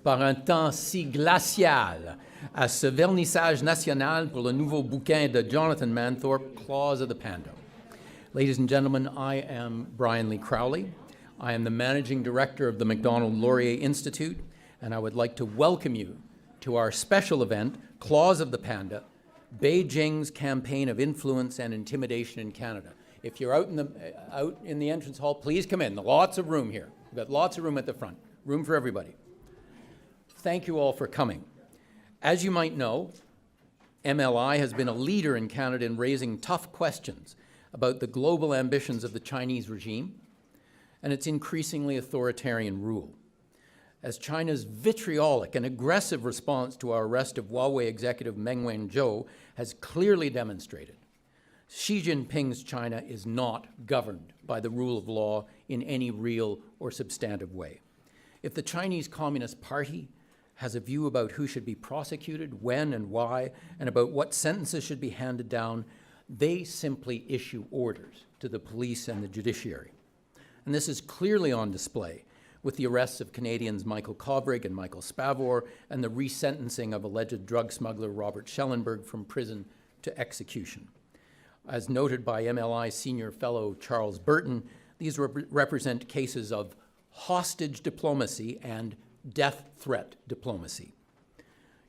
Par un temps si glacial à ce vernissage national pour le nouveau bouquin de Jonathan Manthorp, Claws of the Panda. Ladies and gentlemen, I am Brian Lee Crowley. I am the Managing Director of the Macdolad-Laurier Institute, and I would like to welcome you to our special event, Claws of the Panda, Beijing's Campaign of Influence and Intimidation in Canada. If you're out in the entrance hall, please come in. Lots of room here. We've got lots of room at the front. Room for everybody. Thank you all for coming. As you might know, MLI has been a leader in Canada in raising tough questions about the global ambitions of the Chinese regime and its increasingly authoritarian rule. As China's vitriolic and aggressive response to our arrest of Huawei executive Meng Wanzhou has clearly demonstrated, Xi Jinping's China is not governed by the rule of law in any real or substantive way. If the Chinese Communist Party has a view about who should be prosecuted, when and why, and about what sentences should be handed down, they simply issue orders to the police and the judiciary. And this is clearly on display with the arrests of Canadians Michael Kovrig and Michael Spavor and the resentencing of alleged drug smuggler Robert Schellenberg from prison to execution. As noted by MLI senior fellow Charles Burton, these represent cases of hostage diplomacy and death threat diplomacy.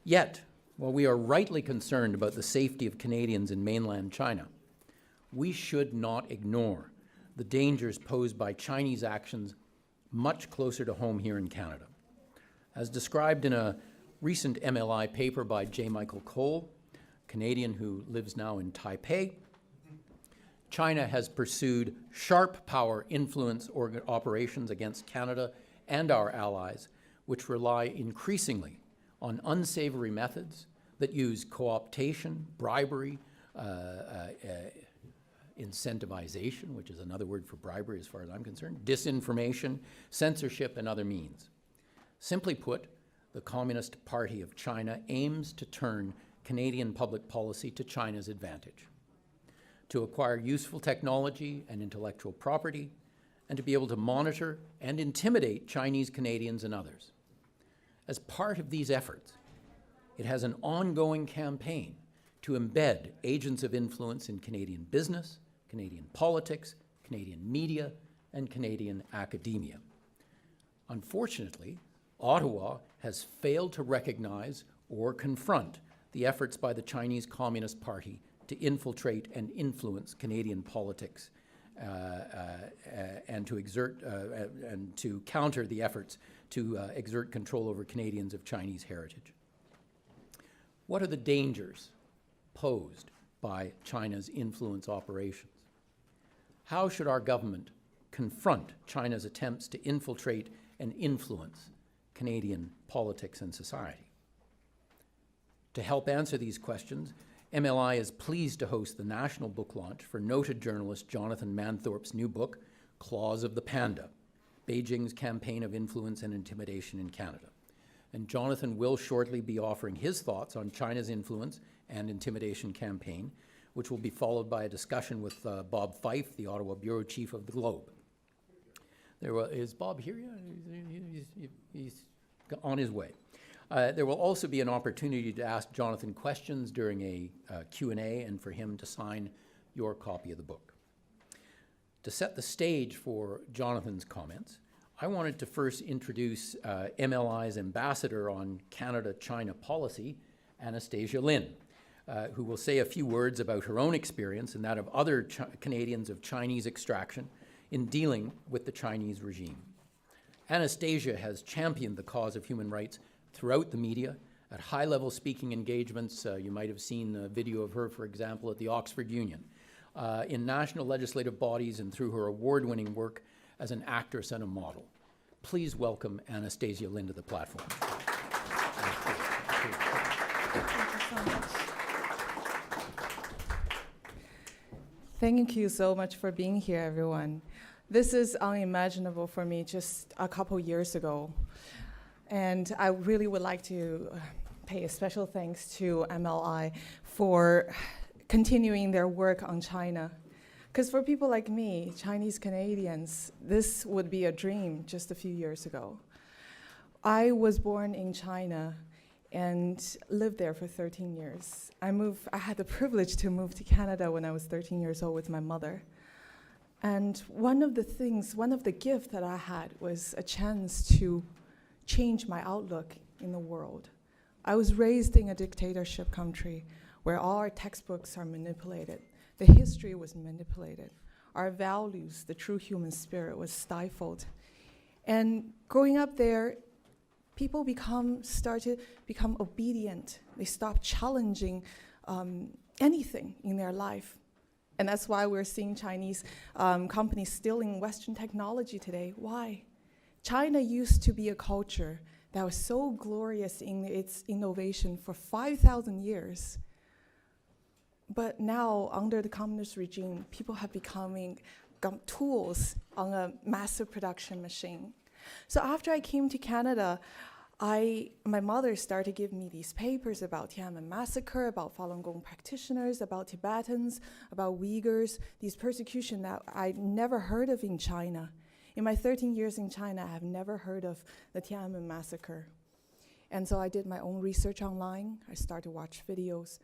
Yet, while we are rightly concerned about the safety of Canadians in mainland China, we should not ignore the dangers posed by Chinese actions much closer to home here in Canada. As described in a recent MLI paper by J. Michael Cole, a Canadian who lives now in Taipei, China has pursued sharp power influence operations against Canada and our allies, which rely increasingly on unsavory methods that use co-optation, bribery, incentivization, which is another word for bribery as far as I'm concerned, disinformation, censorship, and other means. Simply put, the Communist Party of China aims to turn Canadian public policy to China's advantage, to acquire useful technology and intellectual property, and to be able to monitor and intimidate Chinese Canadians and others. As part of these efforts, it has an ongoing campaign to embed agents of influence in Canadian business, Canadian politics, Canadian media, and Canadian academia. Unfortunately, Ottawa has failed to recognize or confront the efforts by the Chinese Communist Party to infiltrate and influence Canadian politics and to counter the efforts to exert control over Canadians of Chinese heritage. What are the dangers posed by China's influence operations? How should our government confront China's attempts to infiltrate and influence Canadian politics and society? To help answer these questions, MLI is pleased to host the national book launch for noted journalist Jonathan Manthorp's new book, Claws of the Panda, Beijing's Campaign of Influence and Intimidation in Canada. And Jonathan will shortly be offering his thoughts on China's influence and intimidation campaign, which will be followed by a discussion with Bob Fife, the Ottawa Bureau Chief of the Globe. Is Bob here yet? He's on his way. There will also be an opportunity to ask Jonathan questions during a Q&A and for him to sign your copy of the book. To set the stage for Jonathan's comments, I wanted to first introduce MLI's ambassador on Canada-China policy, Anastasia Lin, who will say a few words about her own experience and that of other Canadians of Chinese extraction in dealing with the Chinese regime. Anastasia has championed the cause of human rights throughout the media, at high-level speaking engagements. You might have seen a video of her, for example, at the Oxford Union, in national legislative bodies and through her award-winning work as an actress and a model. Please welcome Anastasia Lin to the platform. Thank you so much for being here, everyone. This is unimaginable for me just a couple years ago. And I really would like to pay a special thanks to MLI for continuing their work on China. Because for people like me, Chinese Canadians, this would be a dream just a few years ago. I was born in China and lived there for 13 years. I had the privilege to move to Canada when I was 13 years old with my mother. And one of the gifts that I had was a chance to change my outlook in the world. I was raised in a dictatorship country where all our textbooks are manipulated. The history was manipulated. Our values, the true human spirit, was stifled. And growing up there, people started to become obedient. They stopped challenging anything in their life. And that's why we're seeing Chinese companies stealing Western technology today. Why? China used to be a culture that was so glorious in its innovation for 5,000 years. But now, under the communist regime, people have becoming tools on a massive production machine. So after I came to Canada, my mother started giving me these papers about Tiananmen massacre, about Falun Gong practitioners, about Tibetans, about Uyghurs, these persecution that I never heard of in China. In my 13 years in China, I have never heard of the Tiananmen massacre. And so I did my own research online. I started to watch videos.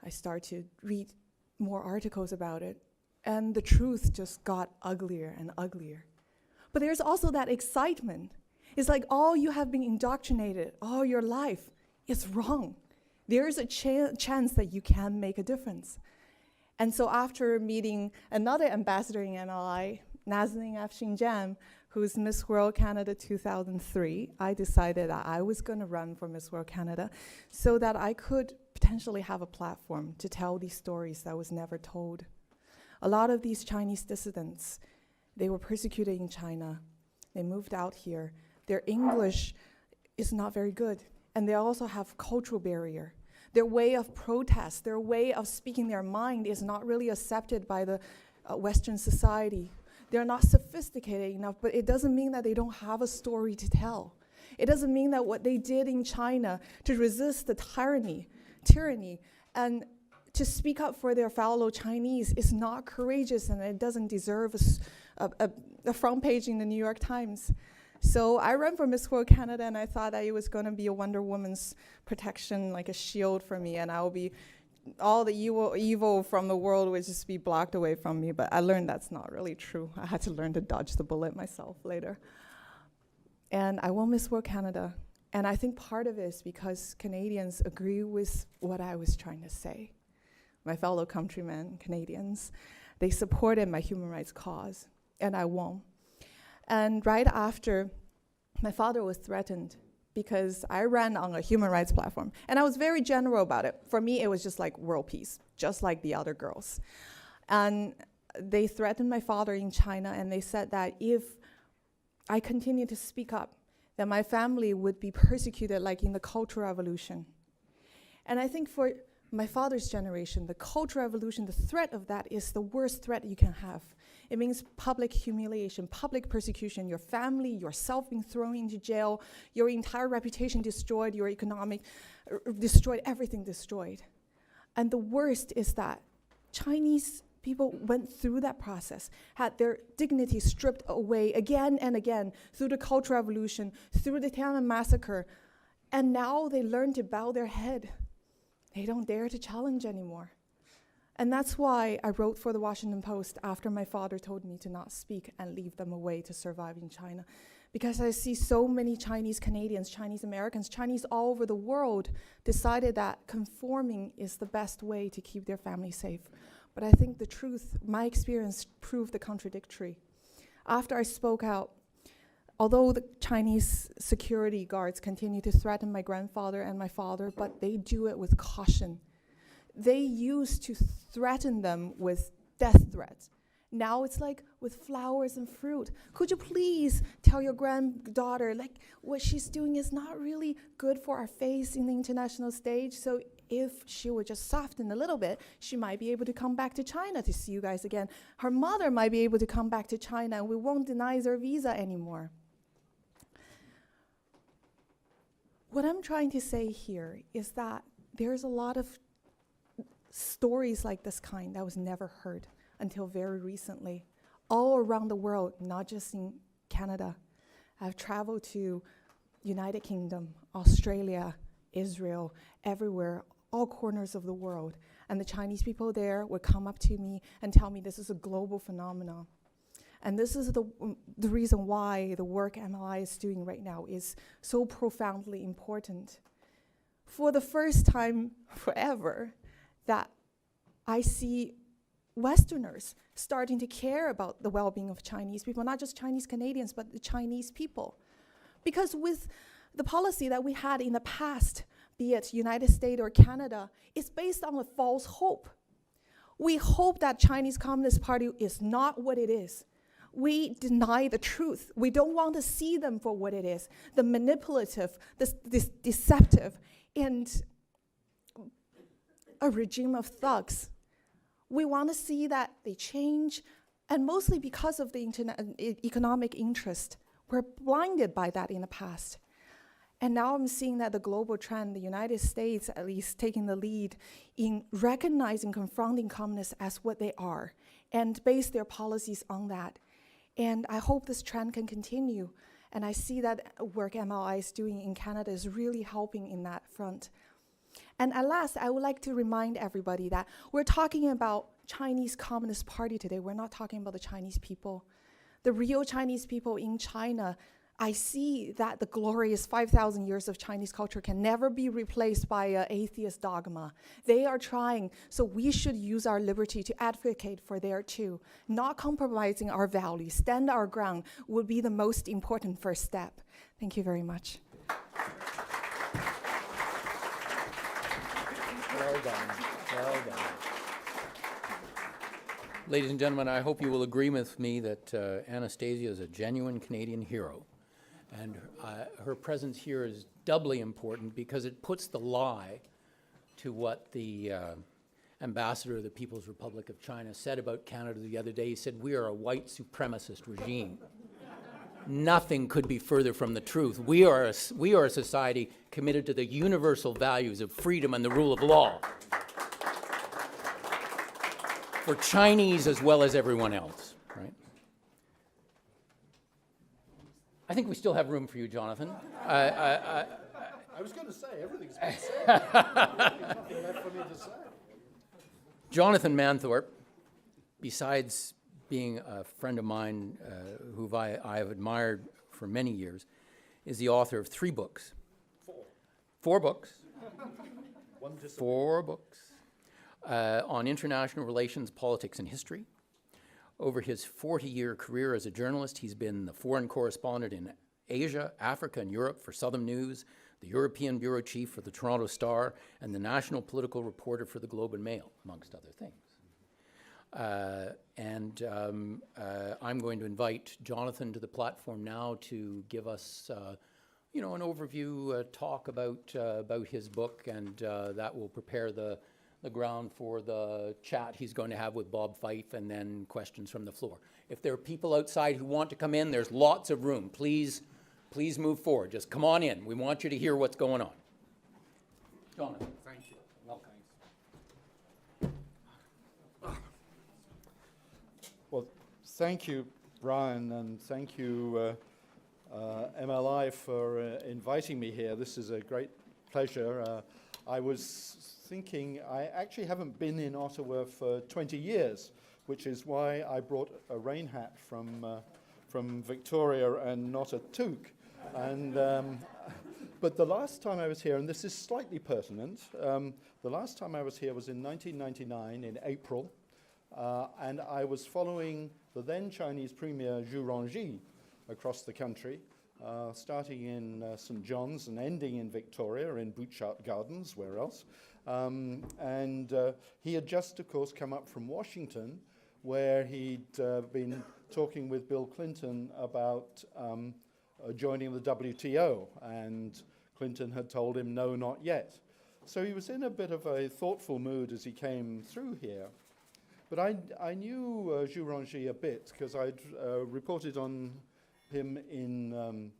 I started to read more articles about it. And the truth just got uglier and uglier. But there's also that excitement. It's like all you have been indoctrinated all your life is wrong. There is a chance that you can make a difference. And so after meeting another ambassador in MLI, Nazanin F. Xinjiang, who's Miss World Canada 2003, I decided that I was going to run for Miss World Canada so that I could potentially have a platform to tell these stories that was never told. A lot of these Chinese dissidents, they were persecuted in China. They moved out here. Their English is not very good, and they also have cultural barrier. Their way of protest, their way of speaking their mind is not really accepted by the Western society. They're not sophisticated enough, but it doesn't mean that they don't have a story to tell. It doesn't mean that what they did in China to resist the tyranny, and to speak up for their fellow Chinese is not courageous, and it doesn't deserve a front page in the New York Times. So I ran for Miss World Canada, and I thought that it was going to be a Wonder Woman's protection, like a shield for me, and all the evil from the world would just be blocked away from me. But I learned that's not really true. I had to learn to dodge the bullet myself later. And I won Miss World Canada. And I think part of it is because Canadians agree with what I was trying to say. My fellow countrymen, Canadians, they supported my human rights cause, and I won. And right after, my father was threatened because I ran on a human rights platform. And I was very general about it. For me, it was just like world peace, just like the other girls. And they threatened my father in China, and they said that if I continued to speak up, that my family would be persecuted like in the Cultural Revolution. And I think for my father's generation, the Cultural Revolution, the threat of that is the worst threat you can have. It means public humiliation, public persecution, your family, yourself being thrown into jail, your entire reputation destroyed, your economic destroyed, everything destroyed. And the worst is that Chinese people went through that process, had their dignity stripped away again and again through the Cultural Revolution, through the Tiananmen massacre, and now they learn to bow their head. They don't dare to challenge anymore. And that's why I wrote for the Washington Post after my father told me to not speak and leave them away to survive in China. Because I see so many Chinese Canadians, Chinese Americans, Chinese all over the world decided that conforming is the best way to keep their family safe. But I think the truth, my experience proved the contradictory. After I spoke out, although the Chinese security guards continue to threaten my grandfather and my father, but they do it with caution. They used to threaten them with death threats. Now it's like with flowers and fruit. Could you please tell your granddaughter, like, what she's doing is not really good for our face in the international stage, so if she would just soften a little bit, she might be able to come back to China to see you guys again. Her mother might be able to come back to China, and we won't deny her visa anymore. What I'm trying to say here is that there's a lot of stories like this kind that was never heard until very recently, all around the world, not just in Canada. I've traveled to United Kingdom, Australia, Israel, everywhere, all corners of the world. And the Chinese people there would come up to me and tell me this is a global phenomenon. And this is the reason why the work MLI is doing right now is so profoundly important. For the first time forever, that I see Westerners starting to care about the well-being of Chinese people, not just Chinese Canadians, but the Chinese people. Because with the policy that we had in the past, be it United States or Canada, it's based on a false hope. We hope that Chinese Communist Party is not what it is. We deny the truth. We don't want to see them for what it is, the manipulative, this deceptive, and a regime of thugs. We want to see that they change, and mostly because of the economic interest. We're blinded by that in the past. And now I'm seeing that the global trend, the United States at least taking the lead in recognizing, confronting communists as what they are, and base their policies on that. And I hope this trend can continue. And I see that work MLI is doing in Canada is really helping in that front. And at last, I would like to remind everybody that we're talking about Chinese Communist Party today. We're not talking about the Chinese people. The real Chinese people in China, I see that the glorious 5,000 years of Chinese culture can never be replaced by an atheist dogma. They are trying, so we should use our liberty to advocate for there too. Not compromising our values, stand our ground would be the most important first step. Thank you very much. Well done, well done. Ladies and gentlemen, I hope you will agree with me that Anastasia is a genuine Canadian hero. And her presence here is doubly important because it puts the lie to what the ambassador of the People's Republic of China said about Canada the other day. He said, "We are a white supremacist regime." Nothing could be further from the truth. We are a society committed to the universal values of freedom and the rule of law for Chinese as well as everyone else, right? I think we still have room for you, Jonathan. I was going to say, everything's been said. There's nothing left for me to say. Jonathan Manthorp, besides being a friend of mine who I have admired for many years, is the author of 3 books. 4 books. 4 books on international relations, politics, and history. Over his 40-year career as a journalist, he's been the foreign correspondent in Asia, Africa, and Europe for Southern News, the European bureau chief for the Toronto Star, and the national political reporter for the Globe and Mail, amongst other things. I'm going to invite Jonathan to the platform now to give us, an overview talk about his book, and that will prepare the ground for the chat he's going to have with Bob Fife, and then questions from the floor. If there are people outside who want to come in, there's lots of room. Please move forward. Just come on in. We want you to hear what's going on. Jonathan. Thank you. Welcome. Well, thank you, Brian, and thank you, MLI, for inviting me here. This is a great pleasure. I was thinking, I actually haven't been in Ottawa for 20 years, which is why I brought a rain hat from Victoria and not a toque. And but the last time I was here, and this is slightly pertinent, the last time I was here was in 1999 in April, and I was following the then Chinese Premier Zhu Rongji across the country, starting in St. John's and ending in Victoria, in Butchart Gardens, where else. And he had just, of course, come up from Washington, where he'd been talking with Bill Clinton about joining the WTO, and Clinton had told him, no, not yet. So he was in a bit of a thoughtful mood as he came through here. But I knew Zhu Rongji a bit, because I'd reported on him in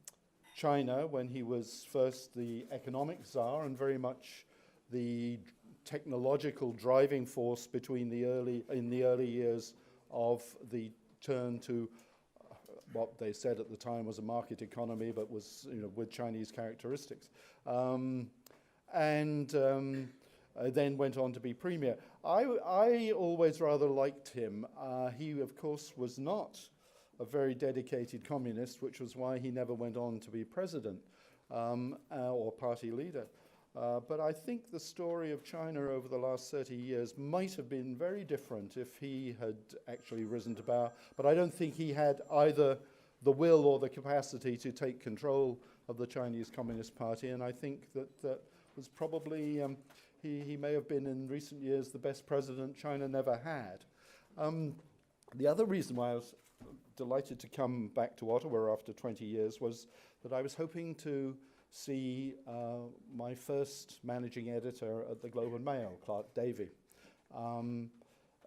China when he was first the economic czar and very much the technological driving force in the early years of the turn to what they said at the time was a market economy, but was, with Chinese characteristics. Then went on to be premier. I always rather liked him. He, of course, was not a very dedicated communist, which was why he never went on to be president or party leader. But I think the story of China over the last 30 years might have been very different if he had actually risen to power. But I don't think he had either the will or the capacity to take control of the Chinese Communist Party. And I think that was probably, he may have been in recent years the best president China never had. The other reason why I was delighted to come back to Ottawa after 20 years was that I was hoping to see my first managing editor at the Globe and Mail, Clark Davey.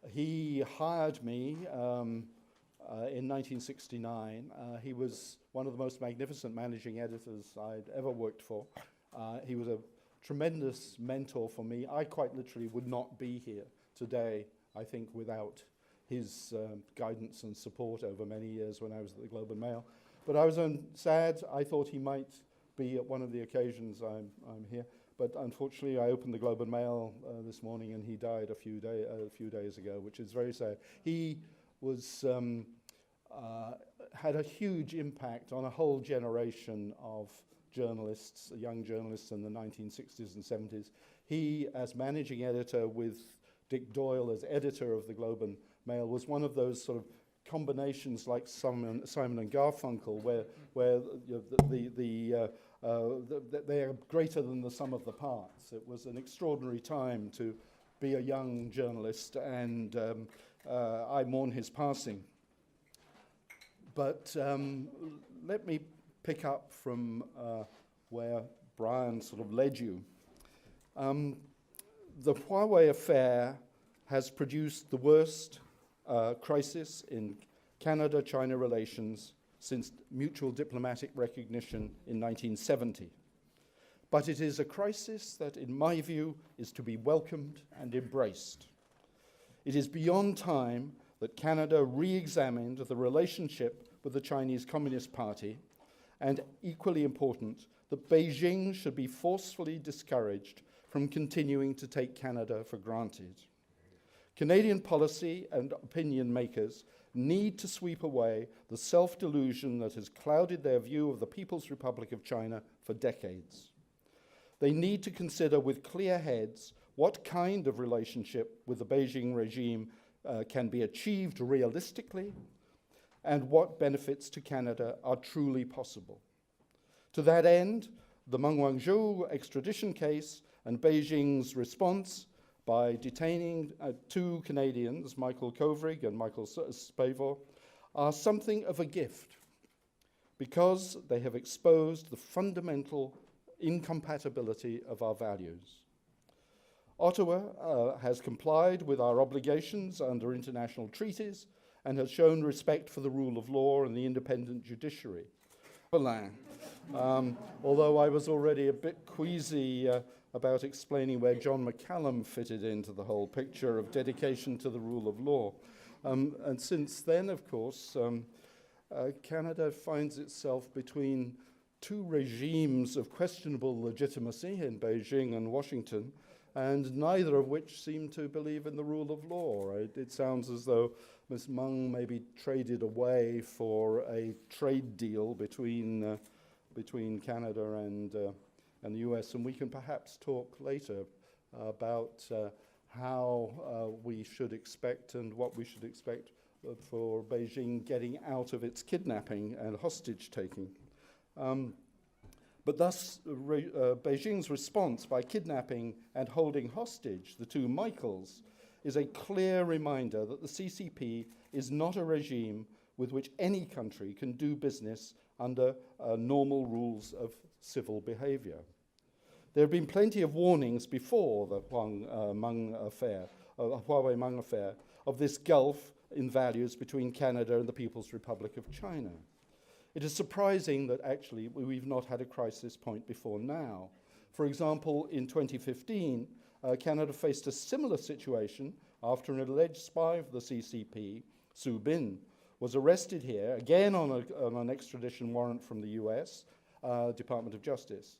He hired me in 1969. He was one of the most magnificent managing editors I'd ever worked for. He was a tremendous mentor for me. I quite literally would not be here today, I think, without his guidance and support over many years when I was at the Globe and Mail. But I was sad. I thought he might be at one of the occasions I'm here. But unfortunately, I opened the Globe and Mail this morning, and he died a few days ago, which is very sad. He was had a huge impact on a whole generation of journalists, young journalists in the 1960s and 70s. He, as managing editor with Dick Doyle as editor of the Globe and Mail, was one of those sort of combinations like Simon and Garfunkel, where they are greater than the sum of the parts. It was an extraordinary time to be a young journalist, and I mourn his passing. But let me pick up from where Brian sort of led you. The Huawei affair has produced the worst crisis in Canada-China relations since mutual diplomatic recognition in 1970. But it is a crisis that, in my view, is to be welcomed and embraced. It is beyond time that Canada re-examined the relationship with the Chinese Communist Party, and equally important, that Beijing should be forcefully discouraged from continuing to take Canada for granted. Canadian policy and opinion makers need to sweep away the self-delusion that has clouded their view of the People's Republic of China for decades. They need to consider with clear heads what kind of relationship with the Beijing regime can be achieved realistically, and what benefits to Canada are truly possible. To that end, the Meng Wanzhou extradition case and Beijing's response by detaining two Canadians, Michael Kovrig and Michael Spavor, are something of a gift because they have exposed the fundamental incompatibility of our values. Ottawa has complied with our obligations under international treaties and has shown respect for the rule of law and the independent judiciary. Although I was already a bit queasy about explaining where John McCallum fitted into the whole picture of dedication to the rule of law. And since then, of course, Canada finds itself between two regimes of questionable legitimacy in Beijing and Washington, and neither of which seem to believe in the rule of law. It sounds as though Ms. Meng may be traded away for a trade deal between Canada and the US, and we can perhaps talk later about how we should expect and what we should expect for Beijing getting out of its kidnapping and hostage-taking. But thus, Beijing's response by kidnapping and holding hostage the two Michaels is a clear reminder that the CCP is not a regime with which any country can do business under normal rules of civil behavior. There have been plenty of warnings before the Huawei Meng affair, of this gulf in values between Canada and the People's Republic of China. It is surprising that actually we've not had a crisis point before now. For example, in 2015, Canada faced a similar situation after an alleged spy of the CCP, Su Bin, was arrested here, again on an extradition warrant from the US Department of Justice.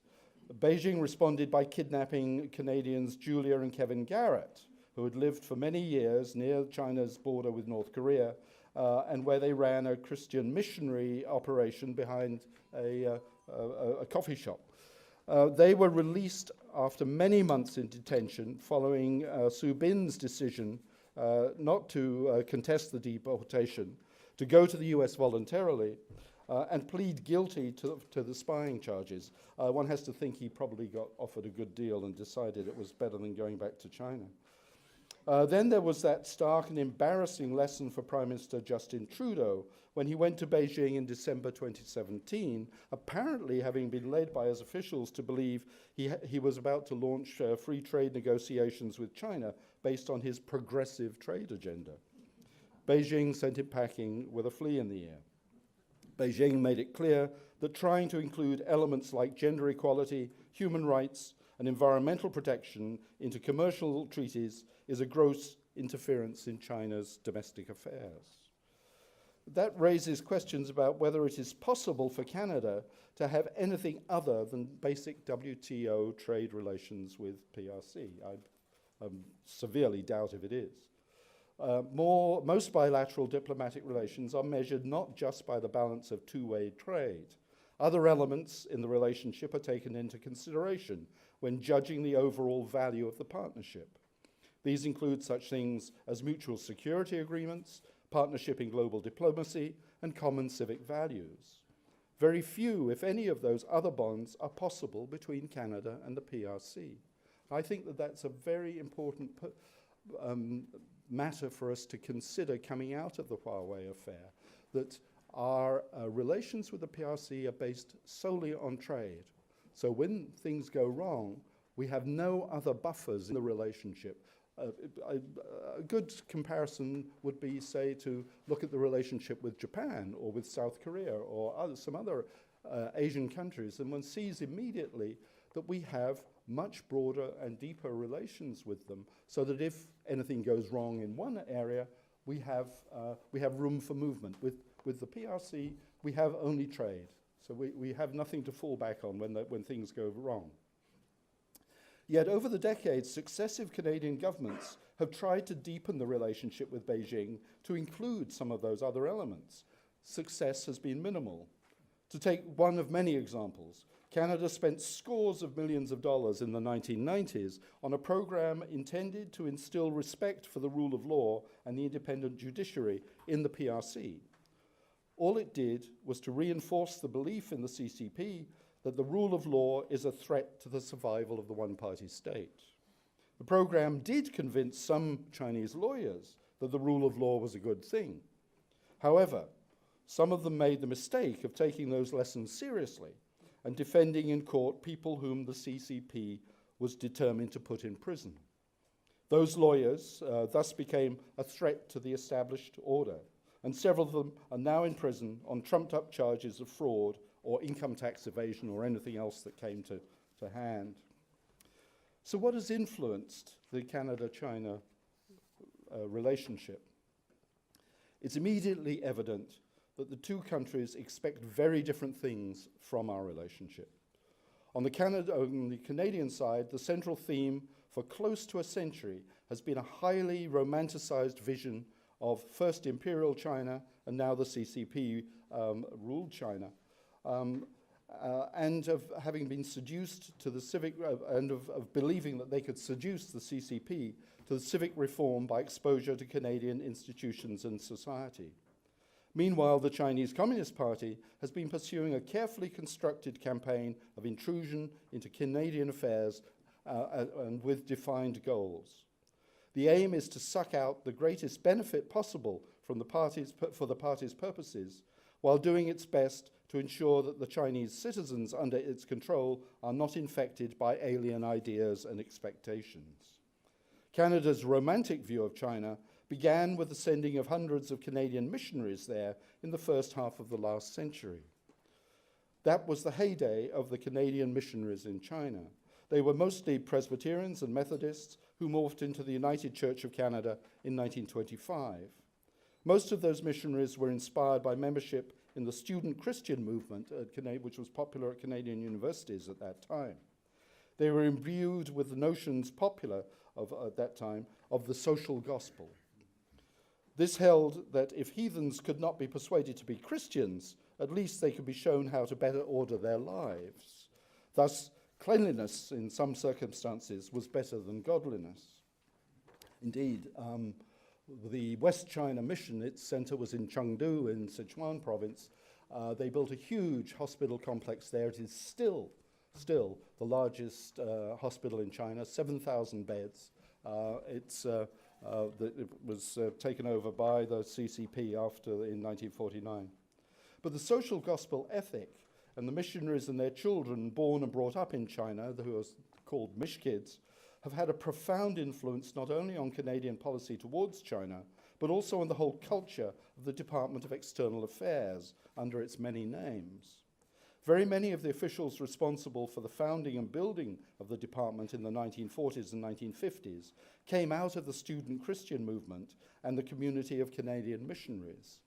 Beijing responded by kidnapping Canadians Julia and Kevin Garrett, who had lived for many years near China's border with North Korea, and where they ran a Christian missionary operation behind a coffee shop. They were released after many months in detention following Su Bin's decision not to contest the deportation, to go to the US voluntarily, and plead guilty to the spying charges. One has to think he probably got offered a good deal and decided it was better than going back to China. Then there was that stark and embarrassing lesson for Prime Minister Justin Trudeau when he went to Beijing in December 2017, apparently having been led by his officials to believe he was about to launch free trade negotiations with China based on his progressive trade agenda. Beijing sent him packing with a flea in the ear. Beijing made it clear that trying to include elements like gender equality, human rights, and environmental protection into commercial treaties is a gross interference in China's domestic affairs. That raises questions about whether it is possible for Canada to have anything other than basic WTO trade relations with PRC. I severely doubt if it is. Most bilateral diplomatic relations are measured not just by the balance of two-way trade. Other elements in the relationship are taken into consideration when judging the overall value of the partnership. These include such things as mutual security agreements, partnership in global diplomacy, and common civic values. Very few, if any, of those other bonds are possible between Canada and the PRC. I think that that's a very important matter for us to consider coming out of the Huawei affair, that our relations with the PRC are based solely on trade. So when things go wrong, we have no other buffers in the relationship. A good comparison would be, say, to look at the relationship with Japan or with South Korea or some other Asian countries, and one sees immediately that we have much broader and deeper relations with them, so that if anything goes wrong in one area, we have room for movement. With the PRC, we have only trade, so we have nothing to fall back on when things go wrong. Yet over the decades, successive Canadian governments have tried to deepen the relationship with Beijing to include some of those other elements. Success has been minimal. To take one of many examples, Canada spent scores of millions of dollars in the 1990s on a program intended to instill respect for the rule of law and the independent judiciary in the PRC. All it did was to reinforce the belief in the CCP that the rule of law is a threat to the survival of the one-party state. The program did convince some Chinese lawyers that the rule of law was a good thing. However, some of them made the mistake of taking those lessons seriously and defending in court people whom the CCP was determined to put in prison. Those lawyers thus became a threat to the established order, and several of them are now in prison on trumped-up charges of fraud or income tax evasion or anything else that came to hand. So what has influenced the Canada-China relationship? It's immediately evident that the two countries expect very different things from our relationship. On the Canadian side, the central theme for close to a century has been a highly romanticized vision of first Imperial China and now the CCP ruled China, and of having been seduced to the civic, and of believing that they could seduce the CCP to the civic reform by exposure to Canadian institutions and society. Meanwhile, the Chinese Communist Party has been pursuing a carefully constructed campaign of intrusion into Canadian affairs and with defined goals. The aim is to suck out the greatest benefit possible from the party's for the party's purposes, while doing its best to ensure that the Chinese citizens under its control are not infected by alien ideas and expectations. Canada's romantic view of China began with the sending of hundreds of Canadian missionaries there in the first half of the last century. That was the heyday of the Canadian missionaries in China. They were mostly Presbyterians and Methodists who morphed into the United Church of Canada in 1925. Most of those missionaries were inspired by membership in the student Christian movement, which was popular at Canadian universities at that time. They were imbued with the notions popular at that time of the social gospel. This held that if heathens could not be persuaded to be Christians, at least they could be shown how to better order their lives. Thus, cleanliness in some circumstances was better than godliness. Indeed, the West China Mission, its center was in Chengdu in Sichuan province. They built a huge hospital complex there. It is still the largest hospital in China, 7,000 beds. It was taken over by the CCP in 1949. But the social gospel ethic and the missionaries and their children born and brought up in China, who are called Mishkids, have had a profound influence not only on Canadian policy towards China, but also on the whole culture of the Department of External Affairs under its many names. Very many of the officials responsible for the founding and building of the department in the 1940s and 1950s came out of the student Christian movement and the community of Canadian missionaries.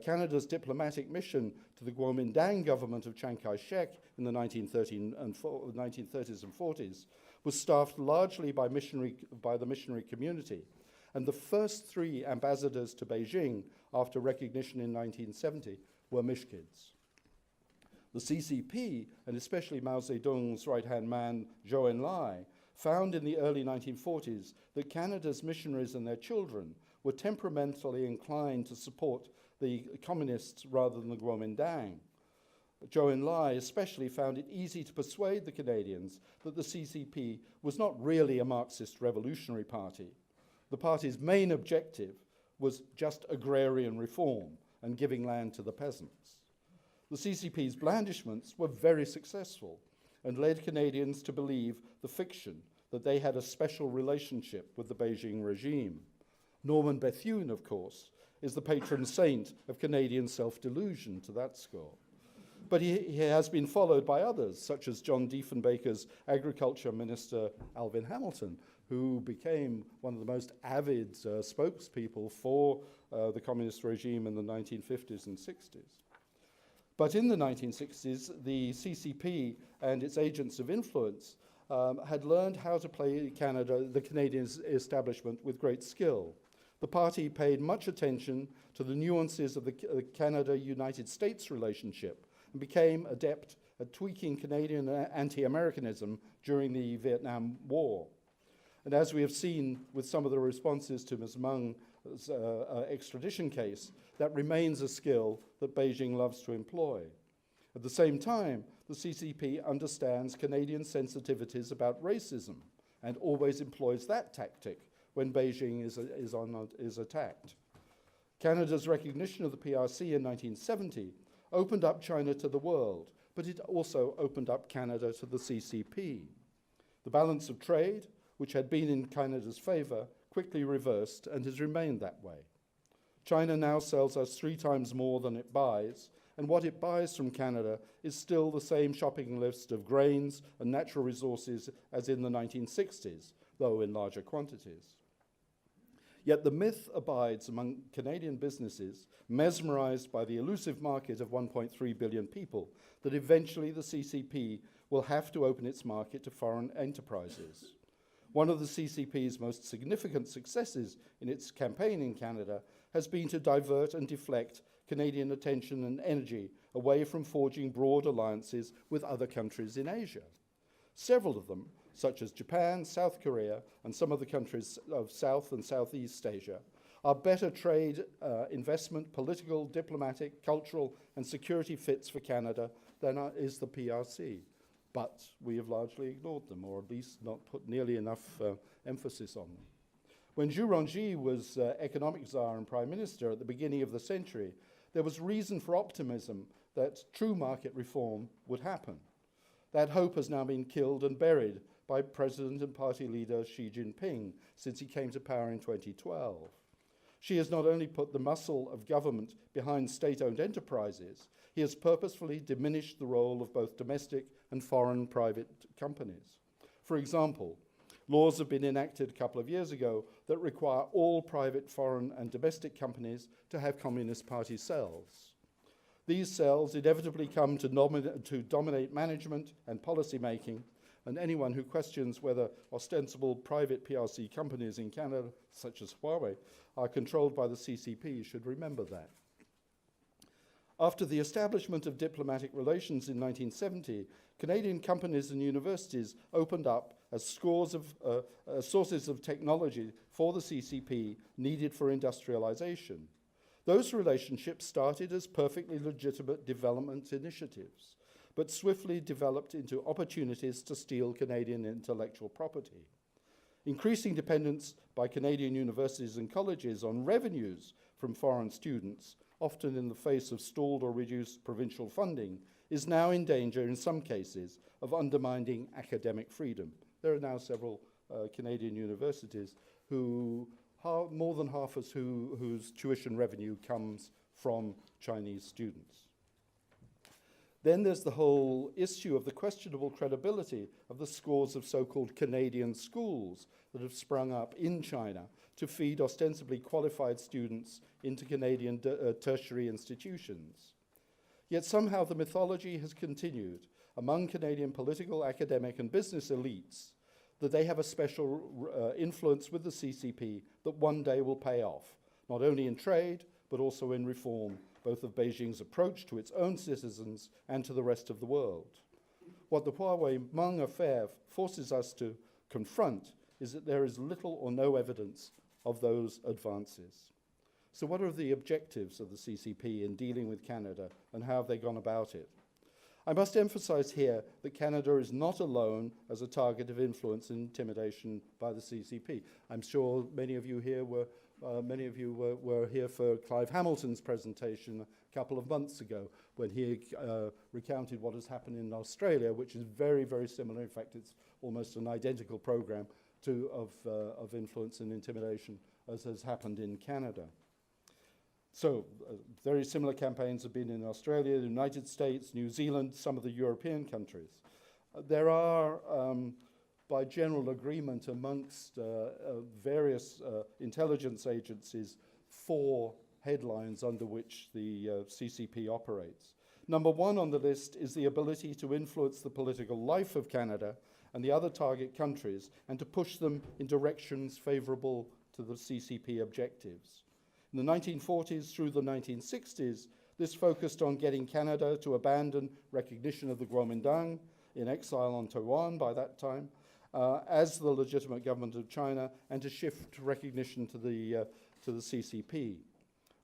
Canada's diplomatic mission to the Kuomintang government of Chiang Kai-shek in the 1930s and 40s was staffed largely by the missionary community, and the first 3 ambassadors to Beijing after recognition in 1970 were Mishkids. The CCP, and especially Mao Zedong's right-hand man, Zhou Enlai, found in the early 1940s that Canada's missionaries and their children were temperamentally inclined to support the communists rather than the Kuomintang. Zhou Enlai especially found it easy to persuade the Canadians that the CCP was not really a Marxist revolutionary party. The party's main objective was just agrarian reform and giving land to the peasants. The CCP's blandishments were very successful and led Canadians to believe the fiction that they had a special relationship with the Beijing regime. Norman Bethune, of course, is the patron saint of Canadian self-delusion to that score. But he has been followed by others, such as John Diefenbaker's Agriculture Minister Alvin Hamilton, who became one of the most avid spokespeople for the communist regime in the 1950s and 60s. But in the 1960s, the CCP and its agents of influence had learned how to play the Canadian establishment with great skill. The party paid much attention to the nuances of the Canada-United States relationship and became adept at tweaking Canadian anti-Americanism during the Vietnam War. And as we have seen with some of the responses to Ms. Meng's extradition case, that remains a skill that Beijing loves to employ. At the same time, the CCP understands Canadian sensitivities about racism and always employs that tactic when Beijing is attacked. Canada's recognition of the PRC in 1970 opened up China to the world, but it also opened up Canada to the CCP. The balance of trade, which had been in Canada's favor, quickly reversed and has remained that way. China now sells us 3 times more than it buys, and what it buys from Canada is still the same shopping list of grains and natural resources as in the 1960s, though in larger quantities. Yet the myth abides among Canadian businesses, mesmerized by the elusive market of 1.3 billion people, that eventually the CCP will have to open its market to foreign enterprises. One of the CCP's most significant successes in its campaign in Canada has been to divert and deflect Canadian attention and energy away from forging broad alliances with other countries in Asia. Several of them, such as Japan, South Korea, and some of the countries of South and Southeast Asia, are better trade, investment, political, diplomatic, cultural, and security fits for Canada than is the PRC. But we have largely ignored them, or at least not put nearly enough emphasis on them. When Zhu Rongji was economic czar and prime minister at the beginning of the century, there was reason for optimism that true market reform would happen. That hope has now been killed and buried by President and party leader Xi Jinping since he came to power in 2012. Xi has not only put the muscle of government behind state-owned enterprises, he has purposefully diminished the role of both domestic and foreign private companies. For example, Laws have been enacted a couple of years ago that require all private, foreign, and domestic companies to have Communist Party cells. These cells inevitably come to dominate management and policy making, and anyone who questions whether ostensible private PRC companies in Canada, such as Huawei, are controlled by the CCP should remember that. After the establishment of diplomatic relations in 1970, Canadian companies and universities opened up as sources of technology for the CCP needed for industrialization. Those relationships started as perfectly legitimate development initiatives, but swiftly developed into opportunities to steal Canadian intellectual property. Increasing dependence by Canadian universities and colleges on revenues from foreign students, often in the face of stalled or reduced provincial funding, is now in danger in some cases of undermining academic freedom. There are now several Canadian universities who more than half of whose tuition revenue comes from Chinese students. Then there's the whole issue of the questionable credibility of the scores of so-called Canadian schools that have sprung up in China to feed ostensibly qualified students into Canadian tertiary institutions. Yet somehow the mythology has continued among Canadian political, academic, and business elites that they have a special influence with the CCP that one day will pay off, not only in trade, but also in reform, both of Beijing's approach to its own citizens and to the rest of the world. What the Huawei Hmong affair forces us to confront is that there is little or no evidence of those advances. So what are the objectives of the CCP in dealing with Canada, and how have they gone about it? I must emphasize here that Canada is not alone as a target of influence and intimidation by the CCP. I'm sure many of you here were here for Clive Hamilton's presentation a couple of months ago when he recounted what has happened in Australia, which is very, very similar. In fact, it's almost an identical program of influence and intimidation as has happened in Canada. So very similar campaigns have been in Australia, the United States, New Zealand, some of the European countries. There are, by general agreement amongst various intelligence agencies, 4 headlines under which the CCP operates. Number 1 on the list is the ability to influence the political life of Canada and the other target countries, and to push them in directions favourable to the CCP objectives. In the 1940s through the 1960s, this focused on getting Canada to abandon recognition of the Kuomintang, in exile on Taiwan by that time, as the legitimate government of China, and to shift recognition to the CCP.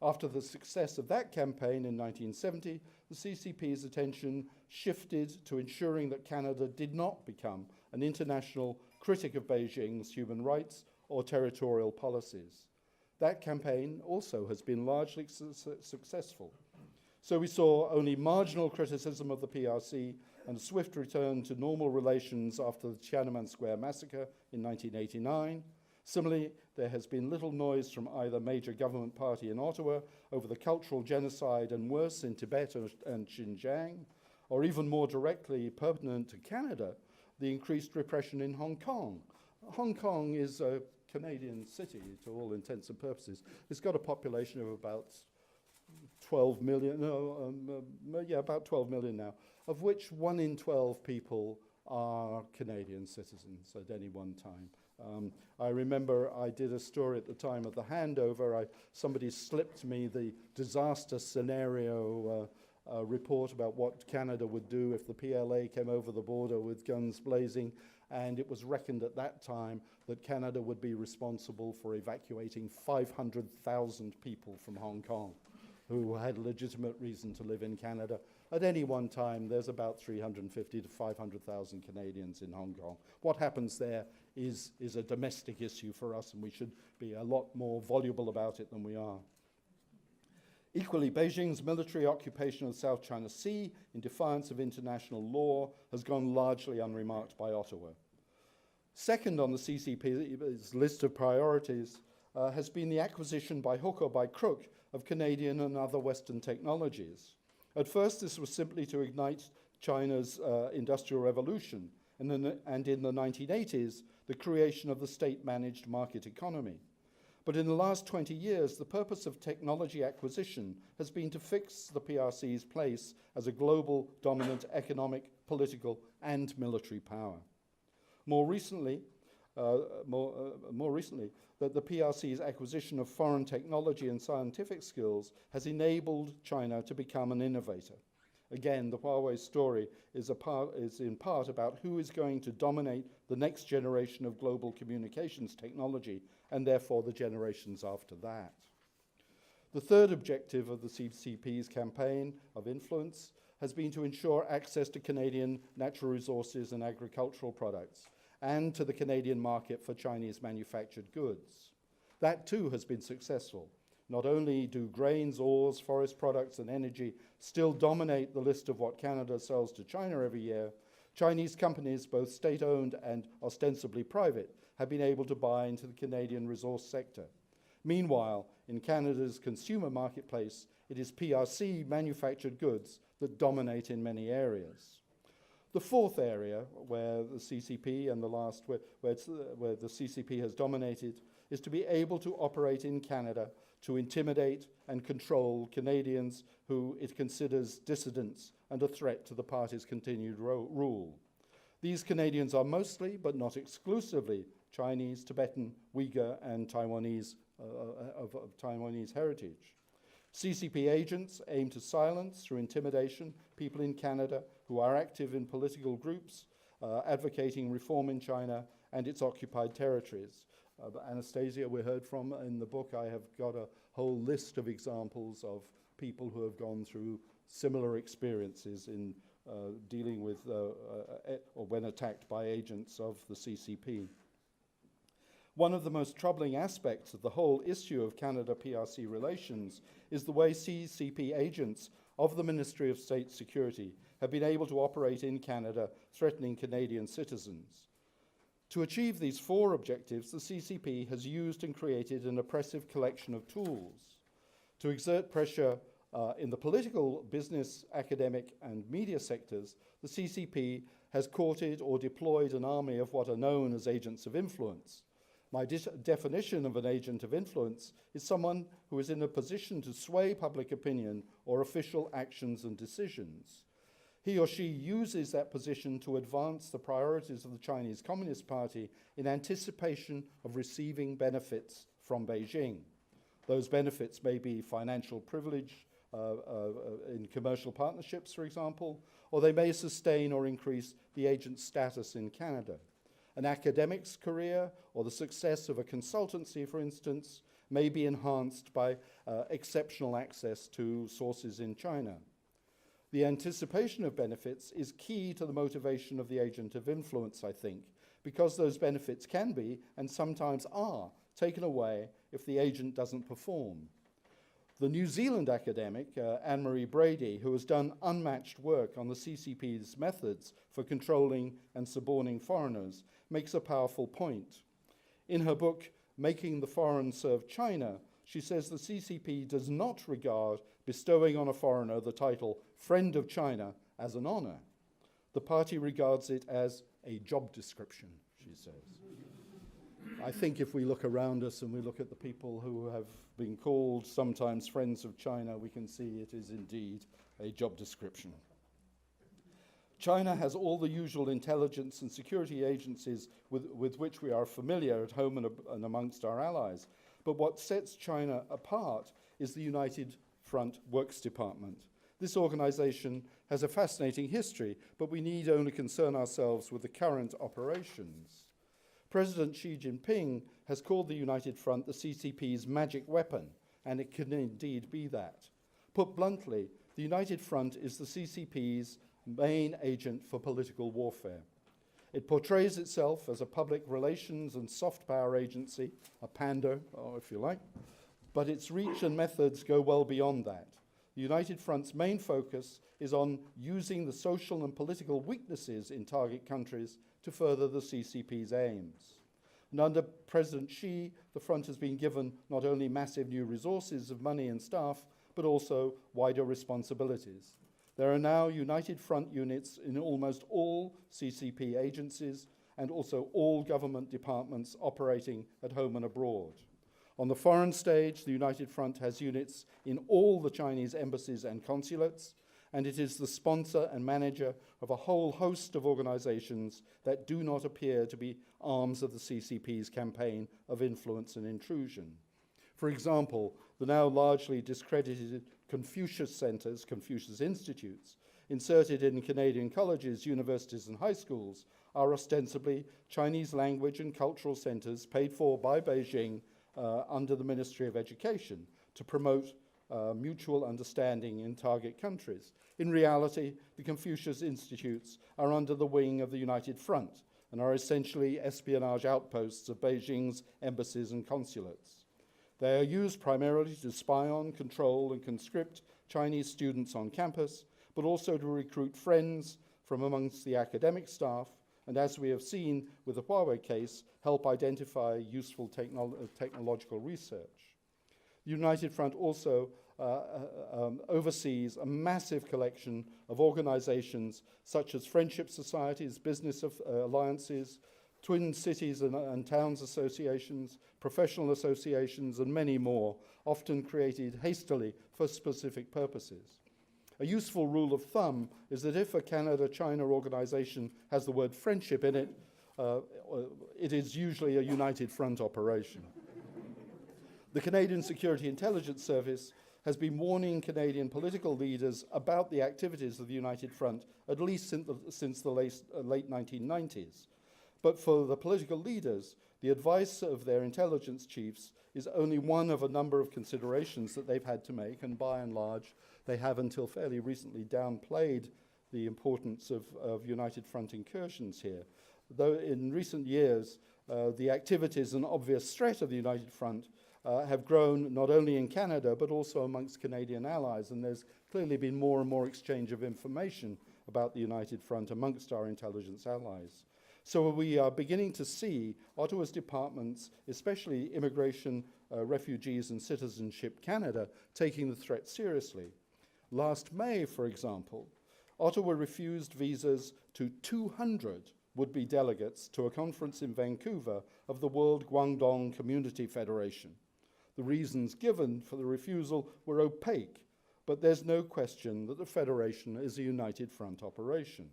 After the success of that campaign in 1970, the CCP's attention shifted to ensuring that Canada did not become an international critic of Beijing's human rights or territorial policies. That campaign also has been largely successful. So we saw only marginal criticism of the PRC and a swift return to normal relations after the Tiananmen Square massacre in 1989. Similarly, there has been little noise from either major government party in Ottawa over the cultural genocide and worse in Tibet and Xinjiang, or even more directly pertinent to Canada, the increased repression in Hong Kong. Hong Kong is a Canadian city to all intents and purposes. It's got a population of about 12 million, about 12 million now, of which 1 in 12 people are Canadian citizens at any one time. I remember I did a story at the time of the handover. Somebody slipped me the disaster scenario report about what Canada would do if the PLA came over the border with guns blazing, and it was reckoned at that time that Canada would be responsible for evacuating 500,000 people from Hong Kong who had legitimate reason to live in Canada. At any one time, there's about 350 to 500,000 Canadians in Hong Kong. What happens there is a domestic issue for us, and we should be a lot more voluble about it than we are. Equally, Beijing's military occupation of the South China Sea, in defiance of international law, has gone largely unremarked by Ottawa. Second on the CCP's list of priorities has been the acquisition by hook or by crook of Canadian and other Western technologies. At first, this was simply to ignite China's industrial revolution and in the 1980s, the creation of the state-managed market economy. But in the last 20 years, the purpose of technology acquisition has been to fix the PRC's place as a global dominant economic, political, and military power. More recently, that the PRC's acquisition of foreign technology and scientific skills has enabled China to become an innovator. Again, the Huawei story is in part about who is going to dominate the next generation of global communications technology, and therefore the generations after that. The third objective of the CCP's campaign of influence has been to ensure access to Canadian natural resources and agricultural products, and to the Canadian market for Chinese manufactured goods. That too has been successful. Not only do grains, ores, forest products, and energy still dominate the list of what Canada sells to China every year, Chinese companies, both state-owned and ostensibly private, have been able to buy into the Canadian resource sector. Meanwhile, in Canada's consumer marketplace, it is PRC manufactured goods that dominate in many areas. The fourth area where the CCP and where the CCP has dominated is to be able to operate in Canada to intimidate and control Canadians who it considers dissidents and a threat to the party's continued rule. These Canadians are mostly, but not exclusively, Chinese, Tibetan, Uyghur, and Taiwanese of Taiwanese heritage. CCP agents aim to silence, through intimidation, people in Canada who are active in political groups advocating reform in China and its occupied territories. Anastasia, we heard from in the book, I have got a whole list of examples of people who have gone through similar experiences in dealing with or when attacked by agents of the CCP. One of the most troubling aspects of the whole issue of Canada-PRC relations is the way CCP agents of the Ministry of State Security have been able to operate in Canada, threatening Canadian citizens. To achieve these four objectives, the CCP has used and created an oppressive collection of tools. To exert pressure in the political, business, academic, and media sectors, the CCP has courted or deployed an army of what are known as agents of influence. My definition of an agent of influence is someone who is in a position to sway public opinion or official actions and decisions. He or she uses that position to advance the priorities of the Chinese Communist Party in anticipation of receiving benefits from Beijing. Those benefits may be financial privilege in commercial partnerships, for example, or they may sustain or increase the agent's status in Canada. An academic's career or the success of a consultancy, for instance, may be enhanced by exceptional access to sources in China. The anticipation of benefits is key to the motivation of the agent of influence, I think, because those benefits can be, and sometimes are, taken away if the agent doesn't perform. The New Zealand academic, Anne-Marie Brady, who has done unmatched work on the CCP's methods for controlling and suborning foreigners, makes a powerful point. In her book, Making the Foreign Serve China, she says the CCP does not regard bestowing on a foreigner the title Friend of China as an honor. The party regards it as a job description, she says. I think if we look around us and we look at the people who have been called sometimes friends of China, we can see it is indeed a job description. China has all the usual intelligence and security agencies with which we are familiar at home and amongst our allies. But what sets China apart is the United Front Works Department. This organization has a fascinating history, but we need only concern ourselves with the current operations. President Xi Jinping has called the United Front the CCP's magic weapon, and it can indeed be that. Put bluntly, the United Front is the CCP's main agent for political warfare. It portrays itself as a public relations and soft power agency, a pander, if you like, but its reach and methods go well beyond that. The United Front's main focus is on using the social and political weaknesses in target countries to further the CCP's aims. And under President Xi, the front has been given not only massive new resources of money and staff, but also wider responsibilities. There are now United Front units in almost all CCP agencies and also all government departments operating at home and abroad. On the foreign stage, the United Front has units in all the Chinese embassies and consulates, and it is the sponsor and manager of a whole host of organizations that do not appear to be arms of the CCP's campaign of influence and intrusion. For example, the now largely discredited Confucius Centres, Confucius Institutes, inserted in Canadian colleges, universities and high schools, are ostensibly Chinese language and cultural centres paid for by Beijing under the Ministry of Education to promote mutual understanding in target countries. In reality, the Confucius Institutes are under the wing of the United Front and are essentially espionage outposts of Beijing's embassies and consulates. They are used primarily to spy on, control, and conscript Chinese students on campus, but also to recruit friends from amongst the academic staff, and as we have seen with the Huawei case, help identify useful technological research. The United Front also oversees a massive collection of organizations such as friendship societies, business alliances, twin cities and towns associations, professional associations, and many more, often created hastily for specific purposes. A useful rule of thumb is that if a Canada-China organization has the word friendship in it, it is usually a United Front operation. The Canadian Security Intelligence Service has been warning Canadian political leaders about the activities of the United Front at least since the late 1990s. But for the political leaders, the advice of their intelligence chiefs is only one of a number of considerations that they've had to make, and by and large, they have until fairly recently downplayed the importance of United Front incursions here. Though in recent years, the activities and obvious threat of the United Front have grown not only in Canada, but also amongst Canadian allies, and there's clearly been more and more exchange of information about the United Front amongst our intelligence allies. So we are beginning to see Ottawa's departments, especially Immigration, Refugees and Citizenship Canada, taking the threat seriously. Last May, for example, Ottawa refused visas to 200 would-be delegates to a conference in Vancouver of the World Guangdong Community Federation. The reasons given for the refusal were opaque, but there's no question that the Federation is a United Front operation.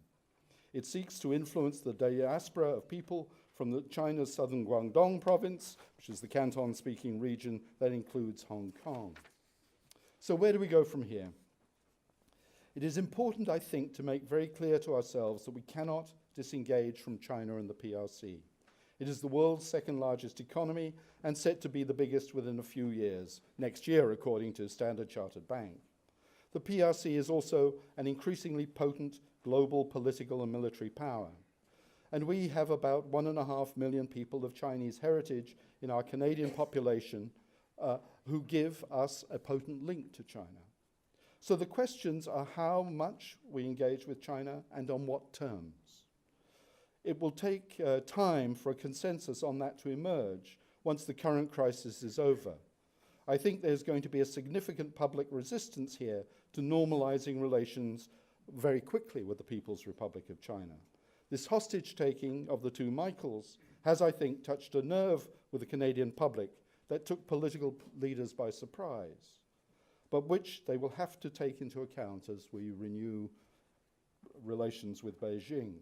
It seeks to influence the diaspora of people from China's southern Guangdong province, which is the Canton-speaking region that includes Hong Kong. So where do we go from here? It is important, I think, to make very clear to ourselves that we cannot disengage from China and the PRC. It is the world's second largest economy and set to be the biggest within a few years, next year according to Standard Chartered Bank. The PRC is also an increasingly potent global political and military power. And we have about 1.5 million people of Chinese heritage in our Canadian population who give us a potent link to China. So the questions are how much we engage with China and on what terms. It will take time for a consensus on that to emerge once the current crisis is over. I think there's going to be a significant public resistance here to normalizing relations very quickly with the People's Republic of China. This hostage-taking of the two Michaels has, I think, touched a nerve with the Canadian public that took political leaders by surprise, but which they will have to take into account as we renew relations with Beijing.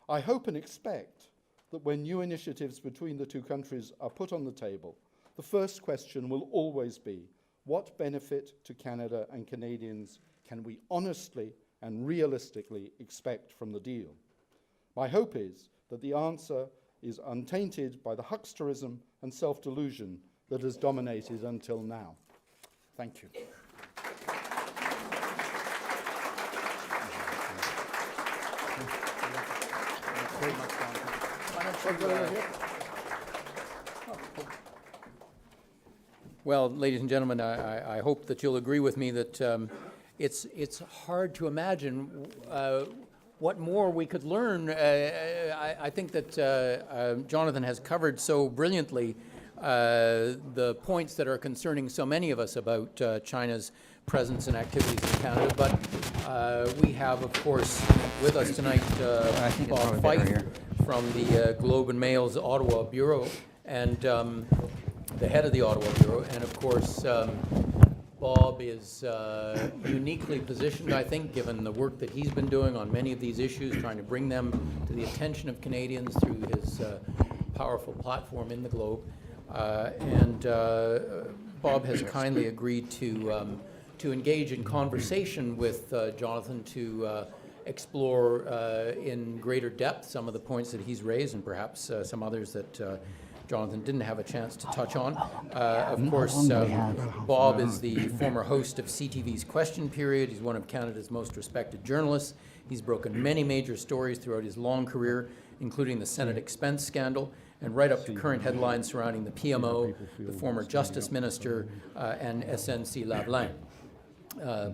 I hope and expect that when new initiatives between the two countries are put on the table, the first question will always be, what benefit to Canada and Canadians can we honestly and realistically expect from the deal? My hope is that the answer is untainted by the hucksterism and self-delusion that has dominated until now. Thank you. Well, ladies and gentlemen, I hope that you'll agree with me that it's hard to imagine what more we could learn. I think that Jonathan has covered so brilliantly the points that are concerning so many of us about China's presence and activities in Canada. But we have, of course, with us tonight Bob Fife from the Globe and Mail's Ottawa Bureau, and the head of the Ottawa Bureau, and of course Bob is uniquely positioned, I think, given the work that he's been doing on many of these issues, trying to bring them to the attention of Canadians through his powerful platform in the Globe. And Bob has kindly agreed to engage in conversation with Jonathan to explore in greater depth some of the points that he's raised, and perhaps some others that Jonathan didn't have a chance to touch on. Of course, Bob is the former host of CTV's Question Period. He's one of Canada's most respected journalists. He's broken many major stories throughout his long career, including the Senate expense scandal, and right up to current headlines surrounding the PMO, the former Justice Minister, and SNC Lavalin.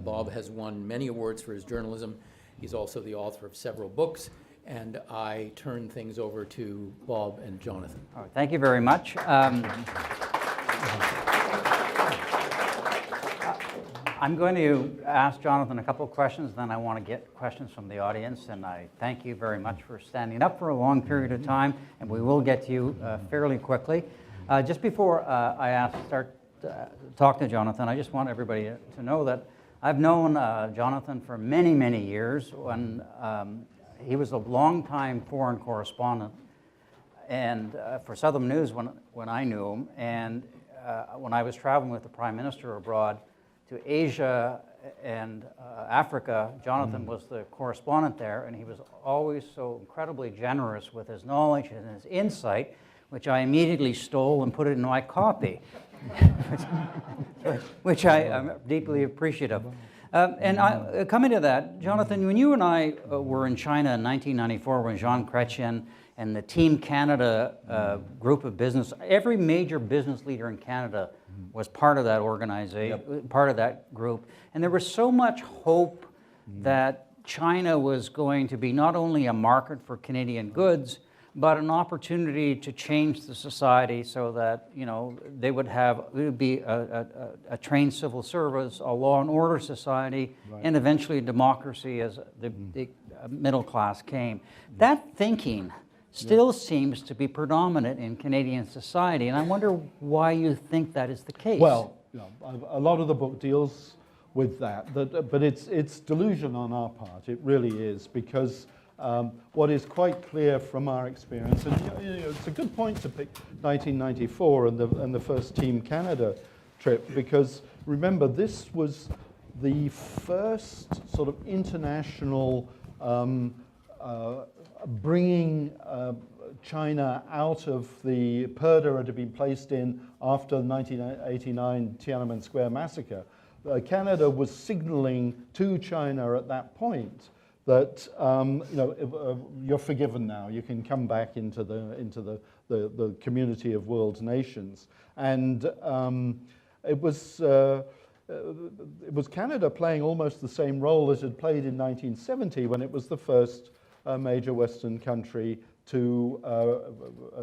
Bob has won many awards for his journalism. He's also the author of several books. And I turn things over to Bob and Jonathan. All right, thank you very much. I'm going to ask Jonathan a couple of questions, then I want to get questions from the audience, and I thank you very much for standing up for a long period of time, and we will get to you fairly quickly. Just before I start talking to Jonathan, I just want everybody to know that I've known Jonathan for many, many years. When he was a long-time foreign correspondent and for Southern News when I knew him, and when I was traveling with the Prime Minister abroad to Asia and Africa, Jonathan was the correspondent there, and he was always so incredibly generous with his knowledge and his insight, which I immediately stole and put it in my copy, which I am deeply appreciative. And coming to that, Jonathan, when you and I were in China in 1994, when Jean Chrétien and the Team Canada group of business, every major business leader in Canada was part of that organization, part of that group. And there was so much hope that China was going to be not only a market for Canadian goods, but an opportunity to change the society so that, you know, it would be a trained civil service, a law and order society, and eventually a democracy as the middle class came. That thinking still seems to be predominant in Canadian society, and I wonder why you think that is the case. Well, you know, a lot of the book deals with that, but it's delusion on our part. It really is, because what is quite clear from our experience, and you know, it's a good point to pick 1994 and the first Team Canada trip, because remember, this was the first sort of international bringing China out of the purdah it had been placed in after the 1989 Tiananmen Square massacre. Canada was signaling to China at that point that you know, you're forgiven now. You can come back into the community of world nations, and it was Canada playing almost the same role as it had played in 1970, when it was the first major Western country to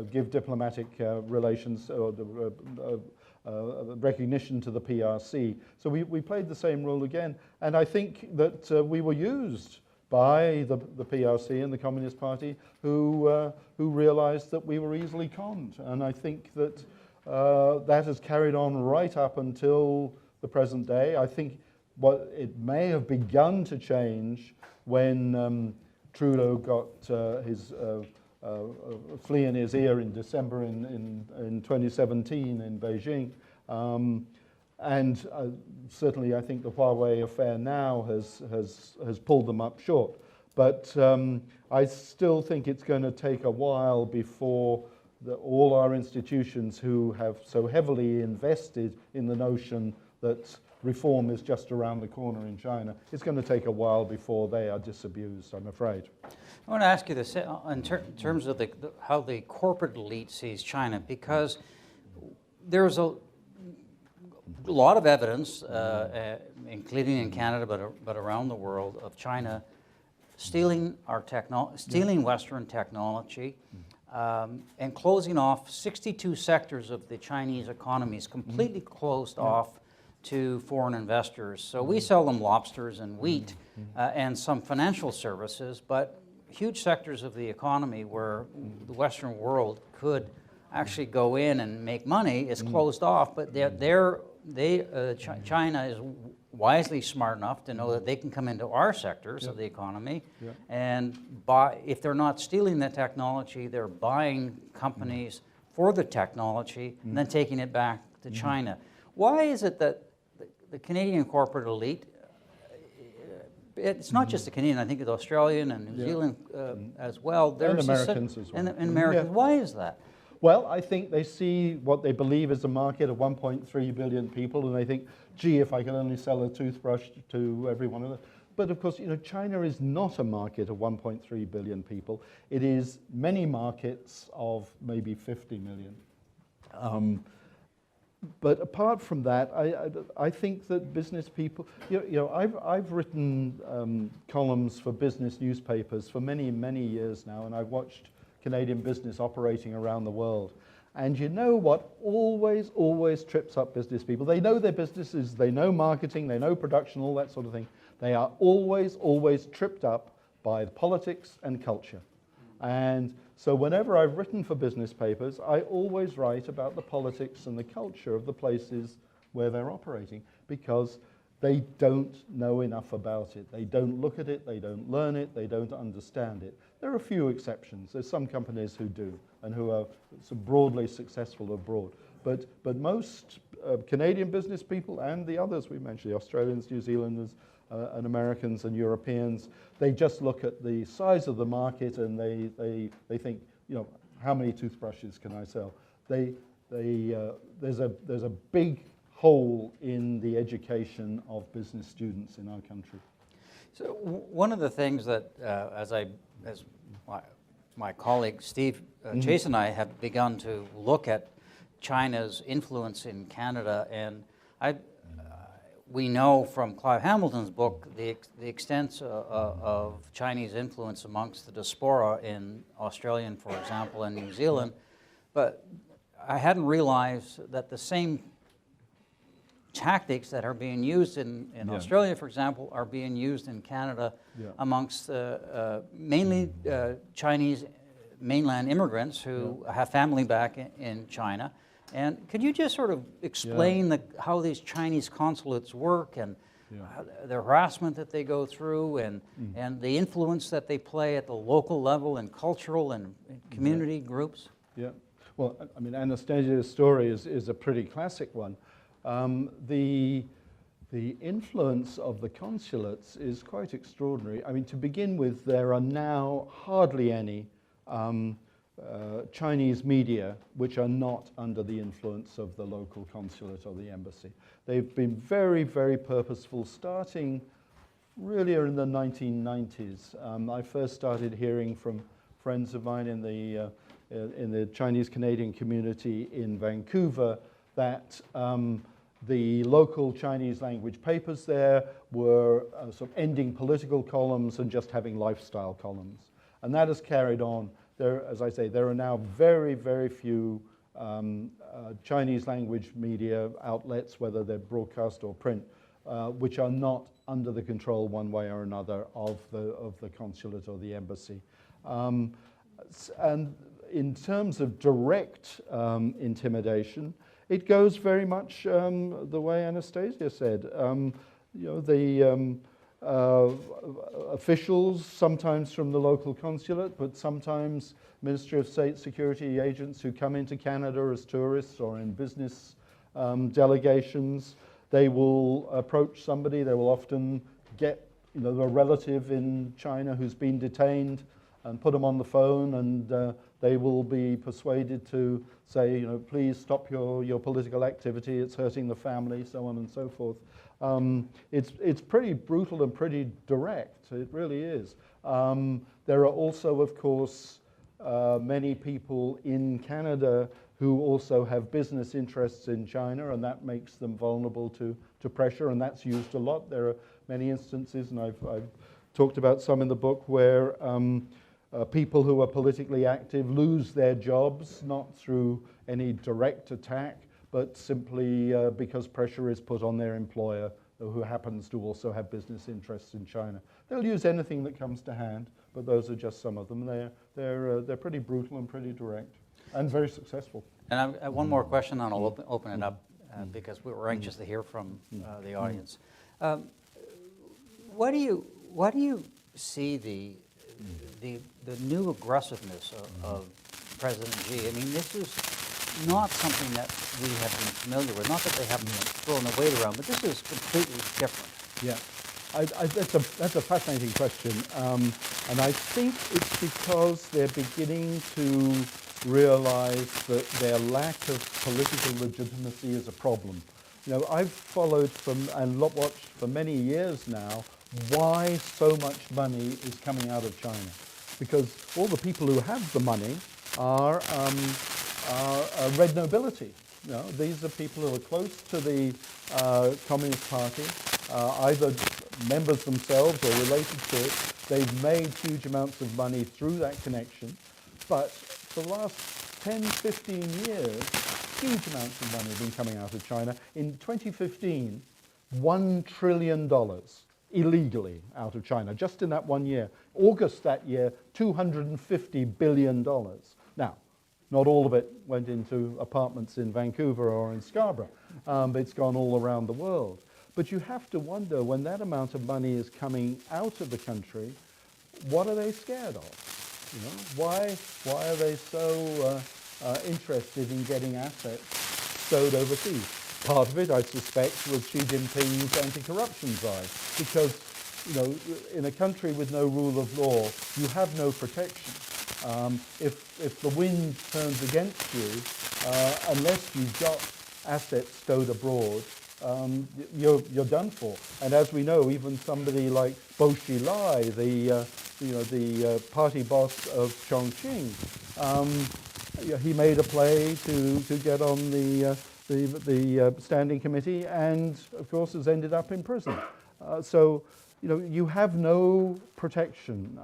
give diplomatic relations or recognition to the PRC. So we played the same role again, and I think that we were used by the PRC and the Communist Party, who realized that we were easily conned. And I think that that has carried on right up until the present day. I think what it may have begun to change when Trudeau got his flea in his ear in December in 2017 in Beijing. And certainly I think the Huawei affair now has pulled them up short. But I still think it's going to take a while before all our institutions who have so heavily invested in the notion that reform is just around the corner in China, it's going to take a while before they are disabused, I'm afraid. I want to ask you this in terms of how the corporate elite sees China, because there's a lot of evidence, including in Canada but around the world, of China stealing Western technology, and closing off 62 sectors of the Chinese economy is completely closed off to foreign investors. So we sell them lobsters and wheat and some financial services, but huge sectors of the economy where the Western world could actually go in and make money is closed off. But China is wisely smart enough to know that they can come into our sectors of the economy, and if they're not stealing the technology, they're buying companies for the technology and then taking it back to China. Why is it that the Canadian corporate elite, it's not just the Canadian, I think it's Australian and New Zealand as well. And Americans as well. And Americans. Why is that? Well, I think they see what they believe is a market of 1.3 billion people, and they think, gee, if I can only sell a toothbrush to every one of them. But of course, China is not a market of 1.3 billion people. It is many markets of maybe 50 million. But apart from that, I think that business people, I've written columns for business newspapers for many, many years now, and I've watched Canadian business operating around the world. And you know what always trips up business people? They know their businesses, they know marketing, they know production, all that sort of thing. They are always tripped up by politics and culture. And so whenever I've written for business papers, I always write about the politics and the culture of the places where they're operating, because they don't know enough about it. They don't look at it, they don't learn it, they don't understand it. There are a few exceptions. There's some companies who do and who are broadly successful abroad. But most Canadian business people and the others we mentioned, the Australians, New Zealanders, and Americans and Europeans, they just look at the size of the market and they think, how many toothbrushes can I sell? There's a big hole in the education of business students in our country. So one of the things that, as my colleague Steve Chase and I have begun to look at China's influence in Canada, and we know from Clive Hamilton's book the extent of Chinese influence amongst the diaspora in Australia, for example, and New Zealand, but I hadn't realized that the same tactics that are being used in Australia, for example, are being used in Canada amongst mainly Chinese mainland immigrants who have family back in China. And could you just sort of explain how these Chinese consulates work and the harassment that they go through and the influence that they play at the local level and cultural and community groups? Yeah. Well, I mean, Anastasia's story is a pretty classic one. The influence of the consulates is quite extraordinary. I mean, to begin with, there are now hardly any Chinese media which are not under the influence of the local consulate or the embassy. They've been very, very purposeful, starting really in the 1990s. I first started hearing from friends of mine in the Chinese-Canadian community in Vancouver that the local Chinese language papers there were sort of ending political columns and just having lifestyle columns. And that has carried on. As I say, there are now very, very few Chinese language media outlets, whether they're broadcast or print, which are not under the control one way or another of the consulate or the embassy. And in terms of direct intimidation, it goes very much the way Anastasia said. The officials, sometimes from the local consulate, but sometimes Ministry of State Security agents who come into Canada as tourists or in business delegations, they will approach somebody. They will often get a relative in China who's been detained and put them on the phone, and they will be persuaded to say, please stop your political activity, it's hurting the family, so on and so forth. It's pretty brutal and pretty direct, it really is. There are also, of course, many people in Canada who also have business interests in China, and that makes them vulnerable to pressure, and that's used a lot. There are many instances, and I've talked about some in the book, where people who are politically active lose their jobs, not through any direct attack, but simply because pressure is put on their employer, who happens to also have business interests in China. They'll use anything that comes to hand, but those are just some of them. They're pretty brutal and pretty direct, and very successful. And I have one more question, and I'll open it up because we're anxious to hear from the audience. What do you see the new aggressiveness of President Xi? I mean, this is not something that we have been familiar with. Not that they haven't thrown the weight around, but this is completely different. Yeah, that's a fascinating question, and I think it's because they're beginning to realize that their lack of political legitimacy is a problem. You know, I've followed and watched for many years now why so much money is coming out of China, because all the people who have the money are red nobility. You know, these are people who are close to the Communist Party, either members themselves or related to it. They've made huge amounts of money through that connection, but for the last 10, 15 years, huge amounts of money have been coming out of China. In 2015, $1 trillion illegally out of China, just in that 1 year. August that year, $250 billion. Now, not all of it went into apartments in Vancouver or in Scarborough, but it's gone all around the world. But you have to wonder, when that amount of money is coming out of the country, what are they scared of? You know, why are they so interested in getting assets stowed overseas? Part of it, I suspect, was Xi Jinping's anti-corruption drive, because, you know, in a country with no rule of law, you have no protection. If the wind turns against you, unless you've got assets stowed abroad, you're done for. And as we know, even somebody like Bo Xilai, the party boss of Chongqing, he made a play to get on the standing committee, and of course has ended up in prison. So, you know, you have no protection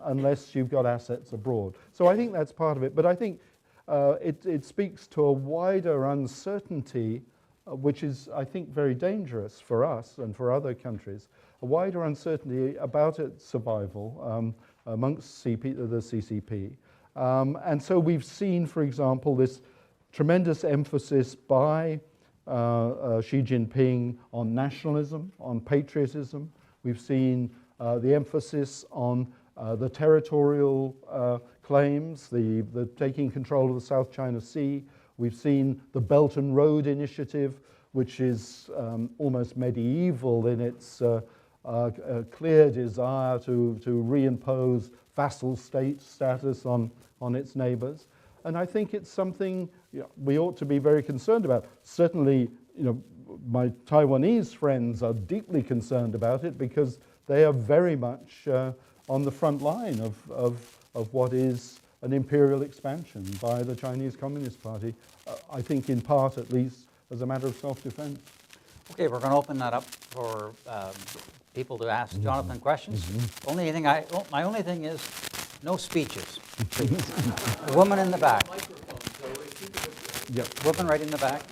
unless you've got assets abroad. So I think that's part of it. But I think it speaks to a wider uncertainty, which is, I think, very dangerous for us and for other countries, a wider uncertainty about its survival amongst the CCP. And so we've seen, for example, this tremendous emphasis by Xi Jinping on nationalism, on patriotism. We've seen the emphasis on the territorial claims, the taking control of the South China Sea. We've seen the Belt and Road Initiative, which is almost medieval in its clear desire to reimpose vassal state status on its neighbors. And I think it's something we ought to be very concerned about. Certainly, you know, my Taiwanese friends are deeply concerned about it, because they are very much on the front line of what is an imperial expansion by the Chinese Communist Party, I think in part at least as a matter of self-defense. Okay, we're going to open that up for people to ask Jonathan questions. My only thing is no speeches, please. The woman in the back. Yep. Woman right in the back.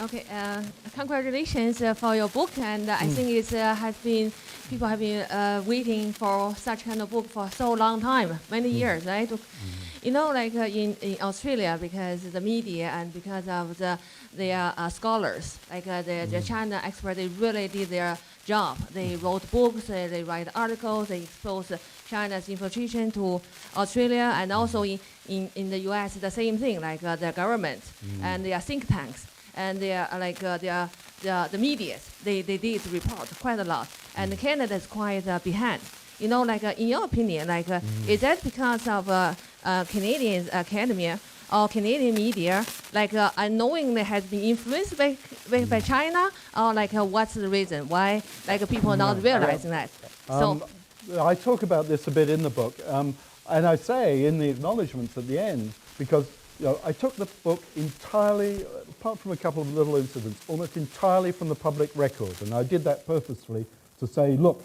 Okay, congratulations for your book, and I think people have been waiting for such kind of book for so long time, many years, right? You know, like in Australia, because the media and because of their scholars, like the China experts, they really did their job. They wrote books, they write articles, they expose China's infiltration to Australia, and also in the U.S. the same thing, like the government and their think tanks. And they are like the media, they did report quite a lot, and Canada is quite behind. You know, like in your opinion, like is that because of Canadian academia or Canadian media, like unknowingly has been influenced by China, or like what's the reason why like people are not realizing that? So I talk about this a bit in the book, and I say in the acknowledgements at the end, because I took the book entirely, apart from a couple of little incidents, almost entirely from the public record. And I did that purposefully to say, look,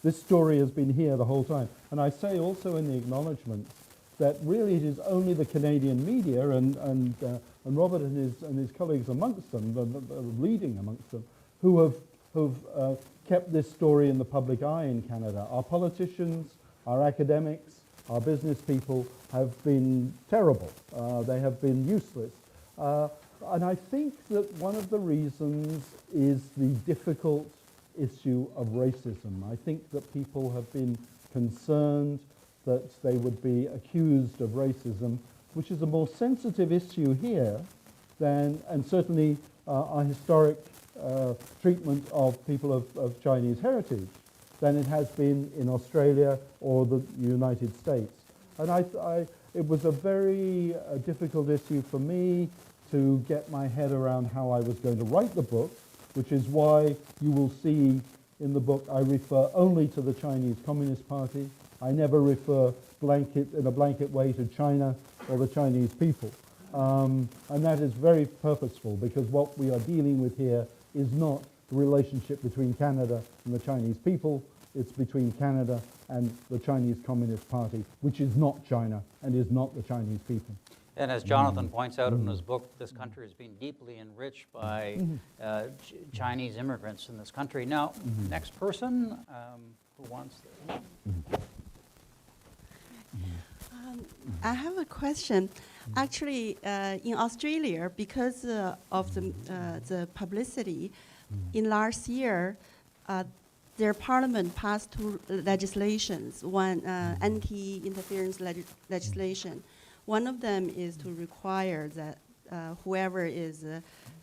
this story has been here the whole time. And I say also in the acknowledgements that really it is only the Canadian media and Robert and his colleagues amongst them, the leading amongst them, who have kept this story in the public eye in Canada. Our politicians, our academics, our business people have been terrible. They have been useless. And I think that one of the reasons is the difficult issue of racism. I think that people have been concerned that they would be accused of racism, which is a more sensitive issue here than, and certainly our historic treatment of people of Chinese heritage, than it has been in Australia or the United States. And it was a very difficult issue for me to get my head around how I was going to write the book, which is why you will see in the book I refer only to the Chinese Communist Party. I never refer in a blanket way to China or the Chinese people. And that is very purposeful, because what we are dealing with here is not the relationship between Canada and the Chinese people. It's between Canada and the Chinese Communist Party, which is not China and is not the Chinese people. And as Jonathan points out in his book, this country has been deeply enriched by Chinese immigrants in this country. Now, next person who wants to... I have a question. Actually, in Australia, because of the publicity, in last year, their parliament passed two legislations, one anti-interference legislation. One of them is to require that whoever is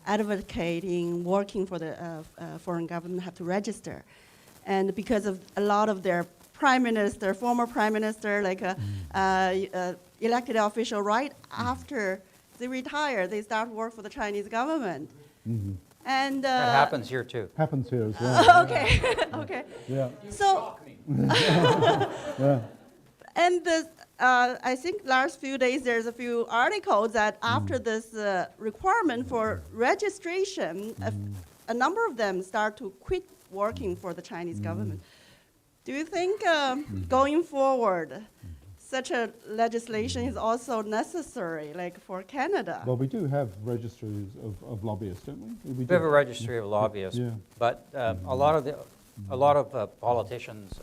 advocating, working for the foreign government have to register. And because of a lot of their prime minister, former prime minister, like elected official, right after they retire, they start work for the Chinese government. And that happens here too. Happens here as well. Okay, okay. Yeah. So, Yeah. and I think last few days there's a few articles that after this requirement for registration, a number of them start to quit working for the Chinese government. Do you think going forward, such a legislation is also necessary, like for Canada? Well, we do have registries of lobbyists, don't we? We have a registry of lobbyists, Yeah. but a lot of politicians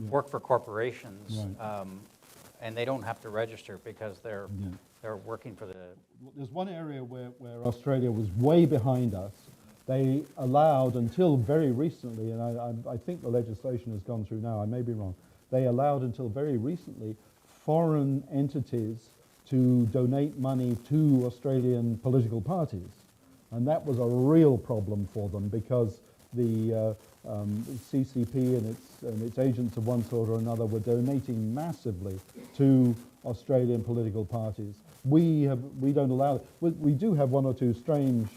work for corporations, Right. and they don't have to register because they're working for the... There's one area where Australia was way behind us. They allowed until very recently, and I think the legislation has gone through now, I may be wrong, they allowed until very recently foreign entities to donate money to Australian political parties. And that was a real problem for them, because the CCP and its agents of one sort or another were donating massively to Australian political parties. We don't allow it. We do have one or two strange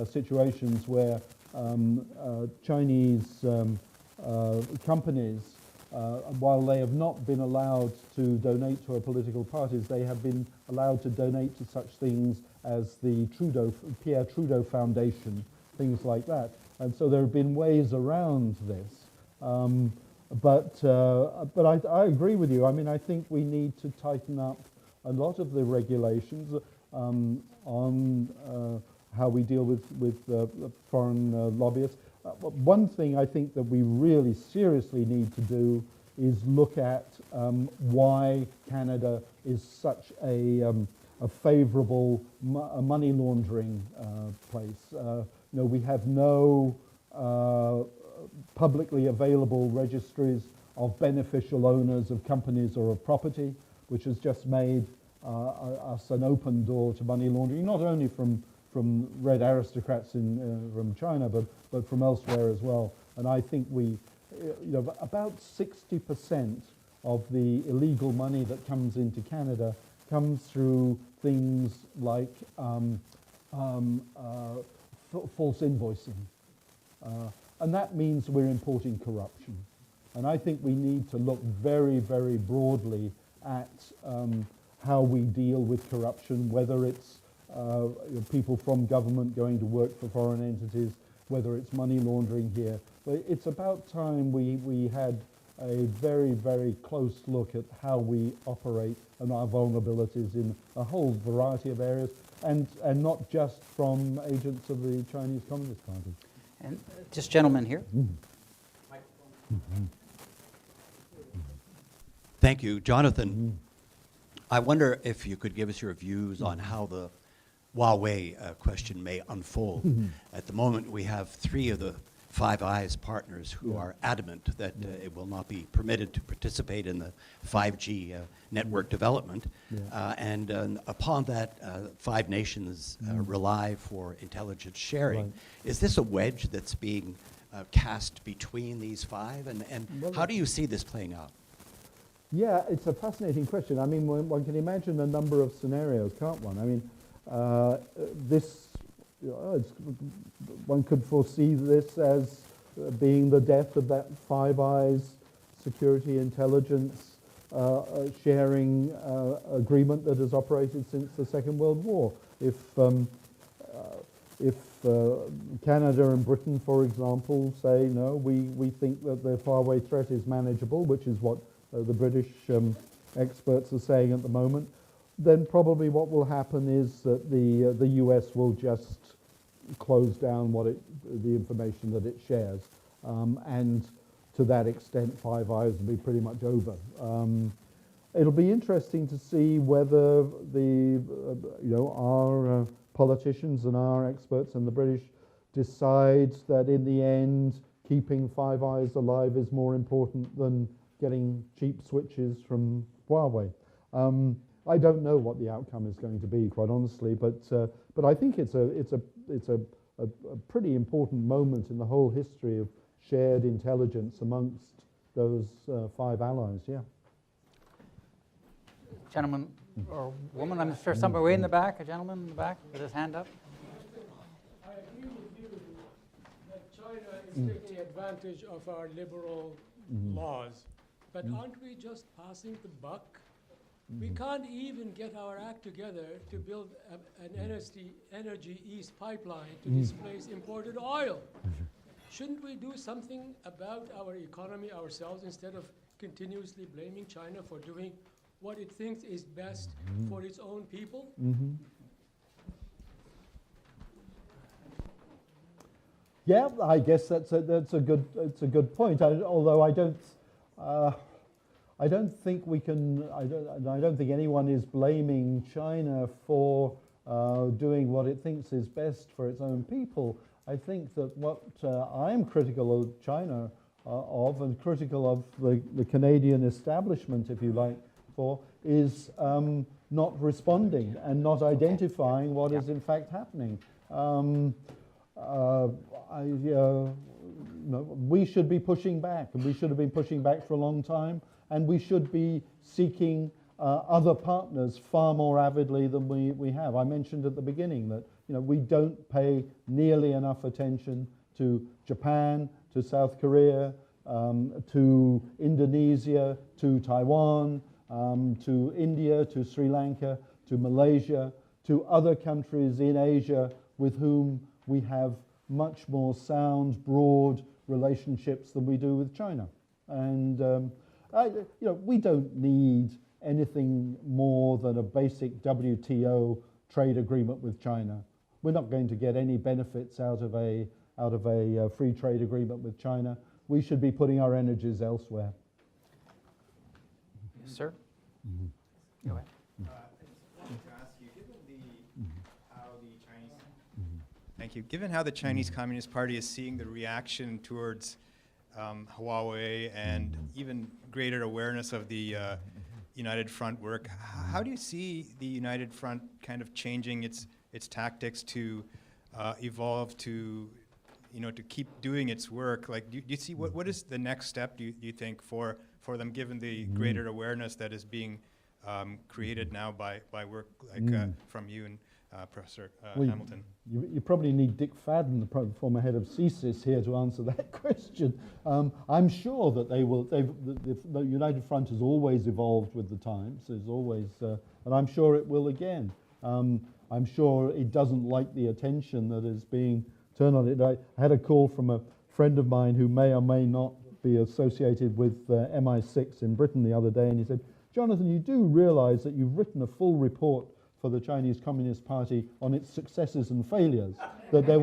situations where Chinese companies, while they have not been allowed to donate to a political parties, they have been allowed to donate to such things as the Pierre Trudeau Foundation, things like that. And so there have been ways around this. But I agree with you. I mean, I think we need to tighten up a lot of the regulations on how we deal with foreign lobbyists. One thing I think that we really seriously need to do is look at why Canada is such a favorable money laundering place. We have no publicly available registries of beneficial owners of companies or of property, which has just made us an open door to money laundering, not only from red aristocrats from China, but from elsewhere as well. And I think about 60% of the illegal money that comes into Canada comes through things like false invoicing. And that means we're importing corruption. And I think we need to look very, very broadly at how we deal with corruption, whether it's people from government going to work for foreign entities, whether it's money laundering here. But it's about time we had a very, very close look at how we operate and our vulnerabilities in a whole variety of areas, and not just from agents of the Chinese Communist Party. And this gentleman here. Thank you, Jonathan. I wonder if you could give us your views on how the Huawei question may unfold. At the moment, we have 3 of the Five Eyes partners who are adamant that it will not be permitted to participate in the 5G network development. And upon that, 5 nations rely for intelligence sharing. Right. Is this a wedge that's being cast between these 5? And how do you see this playing out? Yeah, it's a fascinating question. I mean, one can imagine a number of scenarios, can't one? I mean, one could foresee this as being the death of that Five Eyes security intelligence sharing agreement that has operated since the Second World War. If Canada and Britain, for example, say, no, we think that the Huawei threat is manageable, which is what the British experts are saying at the moment, then probably what will happen is that the US will just close down the information that it shares, and to that extent, Five Eyes will be pretty much over. It'll be interesting to see whether our politicians and our experts and the British decide that in the end, keeping Five Eyes alive is more important than getting cheap switches from Huawei. I don't know what the outcome is going to be, quite honestly, but I think it's a pretty important moment in the whole history of shared intelligence amongst those 5 allies. Yeah. Gentleman or woman, I'm sure somewhere way in the back. A gentleman in the back with his hand up. I agree with you that China is taking advantage of our liberal laws. But aren't we just passing the buck? We can't even get our act together to build an energy east pipeline to displace imported oil. Shouldn't we do something about our economy ourselves instead of continuously blaming China for doing what it thinks is best for its own people? Yeah, I guess that's a good point. Although I don't think we can. I don't think anyone is blaming China for doing what it thinks is best for its own people. I think that what I'm critical of China of, and critical of the Canadian establishment, if you like, for, is not responding and not identifying what is in fact happening. We should be pushing back, and we should have been pushing back for a long time, and we should be seeking other partners far more avidly than we have. I mentioned at the beginning that we don't pay nearly enough attention to Japan, to South Korea, to Indonesia, to Taiwan, to India, to Sri Lanka, to Malaysia, to other countries in Asia with whom we have much more sound, broad relationships than we do with China. And we don't need anything more than a basic WTO trade agreement with China. We're not going to get any benefits out of a free trade agreement with China. We should be putting our energies elsewhere. Yes, sir. Go ahead. I just wanted to ask you, given how the Chinese Communist Party is seeing the reaction towards Huawei and even greater awareness of the United Front work, how do you see the United Front kind of changing its tactics to evolve to keep doing its work? Like, do you see what is the next step? Do you think for them, given the greater awareness that is being created now by work like from you Professor Well, Hamilton? You probably need Dick Fadden, the former head of CSIS, here to answer that question. I'm sure that they will. The United Front has always evolved with the times. There's always, and I'm sure it will again. I'm sure it doesn't like the attention that is being turned on it. I had a call from a friend of mine who may or may not be associated with MI6 in Britain the other day, and he said, "Jonathan, you do realise that you've written a full report for the Chinese Communist Party on its successes and failures, that there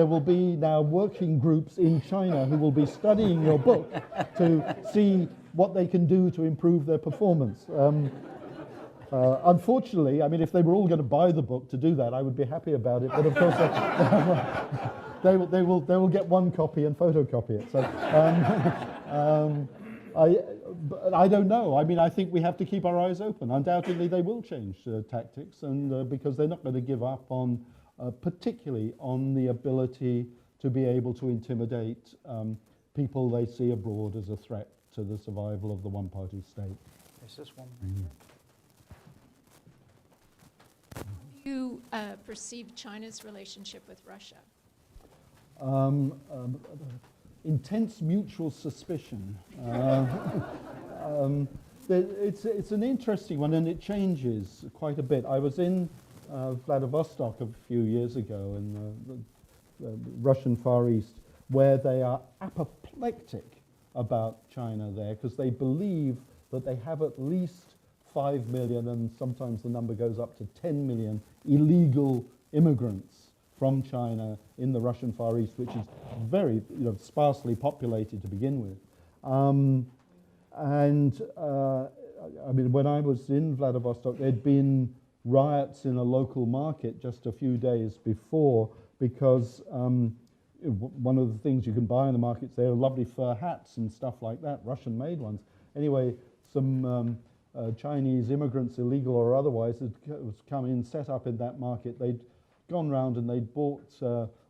will be now working groups in China who will be studying your book to see what they can do to improve their performance." Unfortunately, I mean, if they were all going to buy the book to do that, I would be happy about it. But of course, they will get one copy and photocopy it. So I don't know. I mean, I think we have to keep our eyes open. Undoubtedly, they will change tactics, and because they're not going to give up on, particularly on the ability to be able to intimidate people they see abroad as a threat to the survival of the one-party state. Is this one? Do you perceive China's relationship with Russia? Intense mutual suspicion. It's an interesting one, and it changes quite a bit. I was in Vladivostok a few years ago in the Russian Far East, where they are apoplectic about China there, because they believe that they have at least 5 million, and sometimes the number goes up to 10 million, illegal immigrants from China in the Russian Far East, which is very sparsely populated to begin with. I mean, when I was in Vladivostok, there'd been riots in a local market just a few days before, because one of the things you can buy in the markets there are lovely fur hats and stuff like that, Russian-made ones. Anyway, some Chinese immigrants, illegal or otherwise, had come in, set up in that market. They'd gone round and they'd bought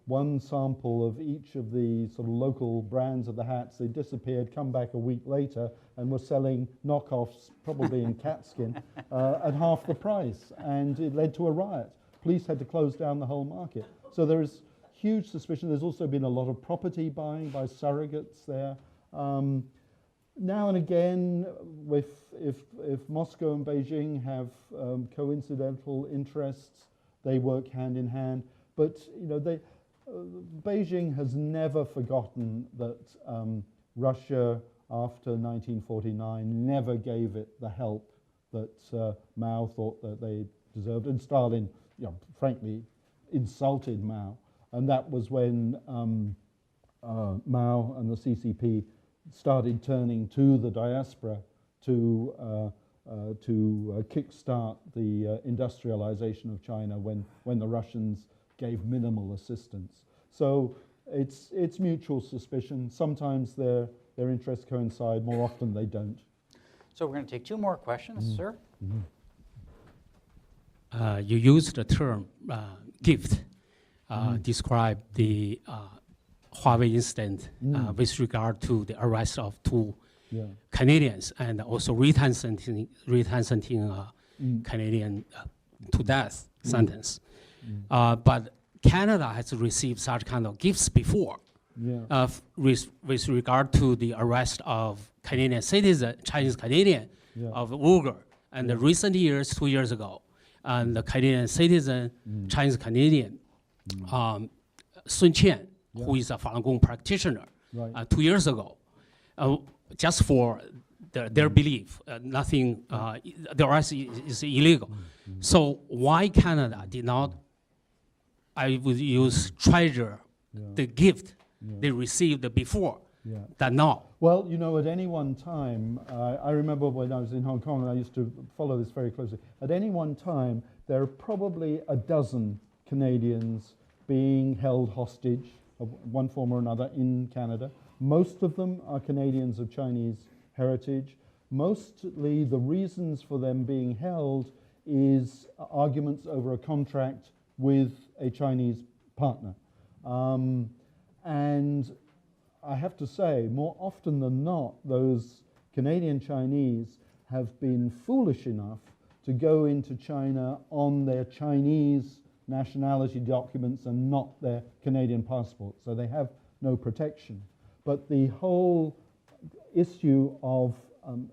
one sample of each of the sort of local brands of the hats. They disappeared, come back a week later, and were selling knockoffs, probably in catskin, at half the price. And it led to a riot. Police had to close down the whole market. So there is huge suspicion. There's also been a lot of property buying by surrogates there. Now and again, if Moscow and Beijing have coincidental interests, they work hand in hand. But Beijing has never forgotten that Russia, after 1949, never gave it the help that Mao thought that they deserved, and Stalin, frankly, insulted Mao. And that was when Mao and the CCP started turning to the diaspora to kickstart the industrialization of China when the Russians gave minimal assistance. So it's mutual suspicion. Sometimes their interests coincide. More often they don't. So we're going to take two more questions, sir. You used the term gift, describe the Huawei incident with regard to the arrest of two Canadians and also resentencing Canadian to death sentence. But Canada has received such kind of gifts before with regard to the arrest of Canadian citizen, Chinese Canadian of Uyghur. And the recent years, 2 years ago, and the Canadian citizen, Chinese Canadian, Sun Qian, who is a Falun Gong practitioner, 2 years ago, just for their belief, nothing, the rest is illegal. So why Canada did not, I would use treasure the gift they received before than now? Well, at any one time, I remember when I was in Hong Kong, and I used to follow this very closely. At any one time, there are probably a dozen Canadians being held hostage of one form or another in Canada. Most of them are Canadians of Chinese heritage. Mostly the reasons for them being held is arguments over a contract with a Chinese partner. And I have to say, more often than not, those Canadian Chinese have been foolish enough to go into China on their Chinese nationality documents and not their Canadian passport, so they have no protection. But the whole issue of,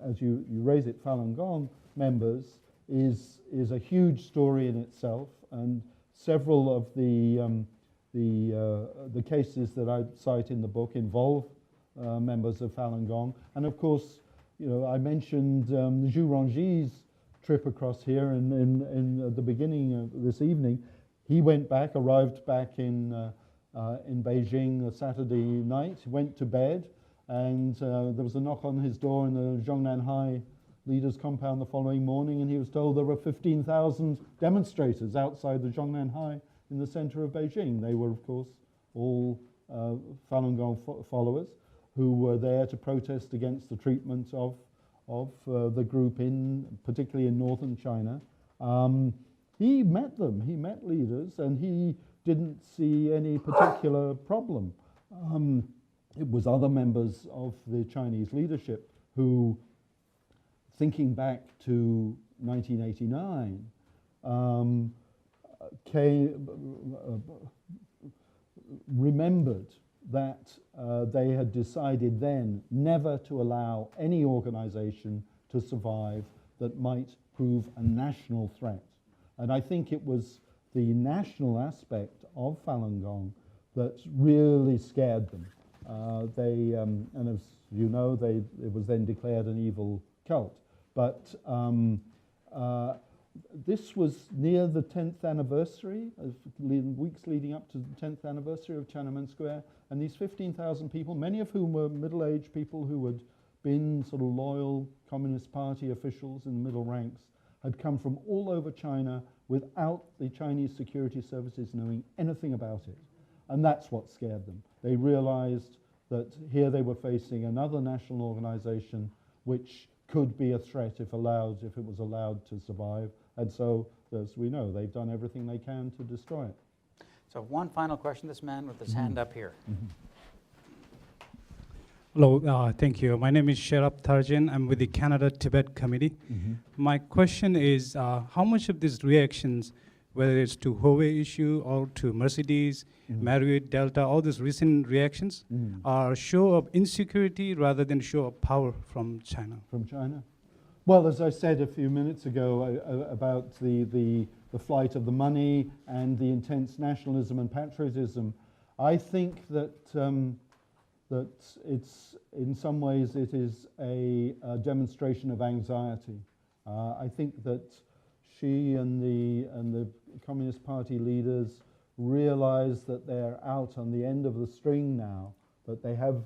as you raise it, Falun Gong members is a huge story in itself, and several of the cases that I cite in the book involve members of Falun Gong. And of course, I mentioned Zhu Rongji's trip across here in the beginning of this evening. He went back, arrived back in Beijing a Saturday night, went to bed, and there was a knock on his door in the Zhongnanhai leaders' compound the following morning, and he was told there were 15,000 demonstrators outside the Zhongnanhai in the center of Beijing. They were, of course, all Falun Gong followers who were there to protest against the treatment of the group, particularly in northern China. He met them, he met leaders, and he didn't see any particular problem. It was other members of the Chinese leadership who, thinking back to 1989, remembered that they had decided then never to allow any organization to survive that might prove a national threat. And I think it was the national aspect of Falun Gong that really scared them. And as you know, it was then declared an evil cult. But this was near the 10th anniversary, weeks leading up to the 10th anniversary of Tiananmen Square, and these 15,000 people, many of whom were middle-aged people who had been sort of loyal Communist Party officials in the middle ranks, had come from all over China without the Chinese security services knowing anything about it. And that's what scared them. They realized that here they were facing another national organization which could be a threat if it was allowed to survive. And so, as we know, they've done everything they can to destroy it. So one final question, this man with his hand up here. Hello, thank you. My name is Sherab Tarjan. I'm with the Canada-Tibet Committee. My question is, how much of these reactions, whether it's to Huawei issue or to Mercedes, Marriott, Delta, all these recent reactions are a show of insecurity rather than show of power from China? From China? Well, as I said a few minutes ago about the flight of the money and the intense nationalism and patriotism, I think that that it's, in some ways, it is a demonstration of anxiety. I think that Xi and the Communist Party leaders realize that they're out on the end of the string now, that they have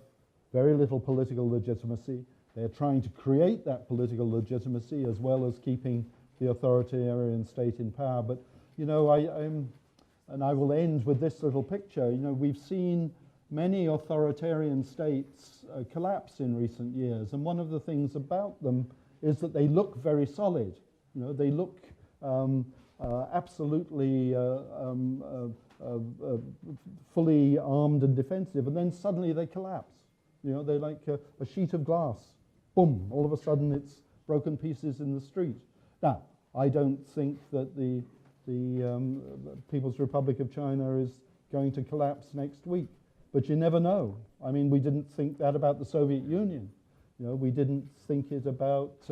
very little political legitimacy. They're trying to create that political legitimacy as well as keeping the authoritarian state in power. But, and I will end with this little picture. We've seen many authoritarian states collapse in recent years, and one of the things about them is that they look very solid. They look absolutely fully armed and defensive, and then suddenly they collapse. They're like a sheet of glass. Boom, all of a sudden it's broken pieces in the street. Now, I don't think that the People's Republic of China is going to collapse next week, but you never know. I mean, we didn't think that about the Soviet Union. We didn't think it about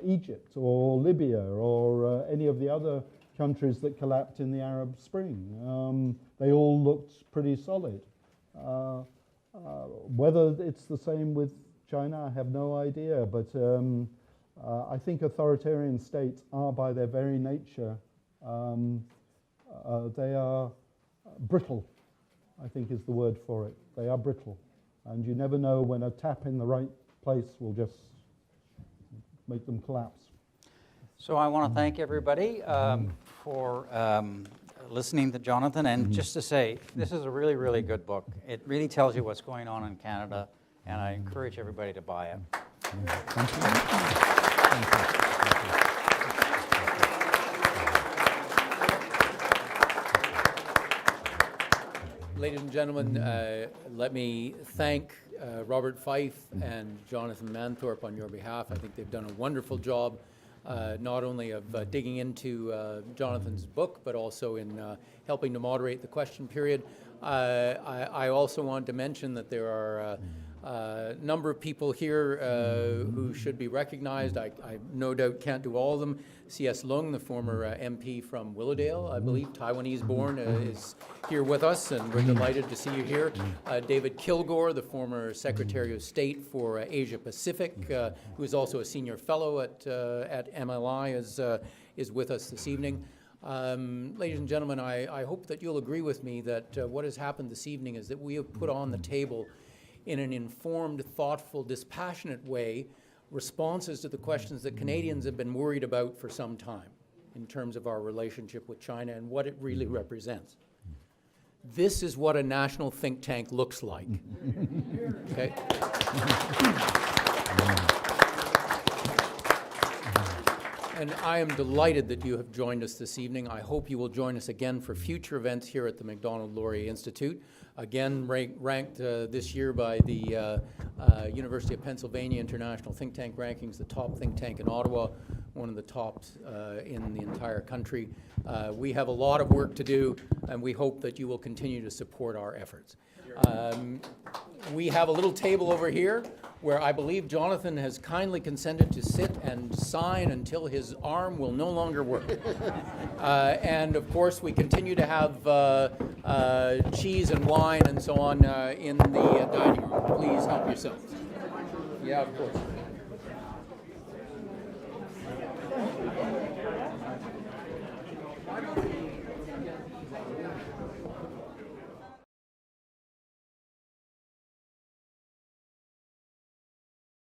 Egypt or Libya or any of the other countries that collapsed in the Arab Spring. They all looked pretty solid. Whether it's the same with China, I have no idea, but I think authoritarian states are, by their very nature, they are brittle, I think is the word for it. They are brittle, and you never know when a tap in the right place will just make them collapse. So I want to thank everybody for listening to Jonathan, and just to say, this is a really, really good book. It really tells you what's going on in Canada, and I encourage everybody to buy it. Thank you. Thank you. Ladies and gentlemen, let me thank Robert Fife and Jonathan Manthorp on your behalf. I think they've done a wonderful job not only of digging into Jonathan's book, but also in helping to moderate the question period. I also want to mention that there are a number of people here who should be recognized. I no doubt can't do all of them. C.S. Leung, the former MP from Willowdale, I believe, Taiwanese born, is here with us, and we're delighted to see you here. David Kilgore, the former Secretary of State for Asia Pacific, who is also a senior fellow at MLI, is with us this evening. Ladies and gentlemen, I hope that you'll agree with me that what has happened this evening is that we have put on the table in an informed, thoughtful, dispassionate way responses to the questions that Canadians have been worried about for some time in terms of our relationship with China and what it really represents. This is what a national think tank looks like. Okay? And I am delighted that you have joined us this evening. I hope you will join us again for future events here at the Macdolad-Laurier Institute. Again, ranked this year by the University of Pennsylvania International Think Tank Rankings, the top think tank in Ottawa, one of the tops in the entire country. We have a lot of work to do, and we hope that you will continue to support our efforts. We have a little table over here where I believe Jonathan has kindly consented to sit and sign until his arm will no longer work. And of course, we continue to have cheese and wine and so on in the dining room. Please help yourselves. Yeah, of course.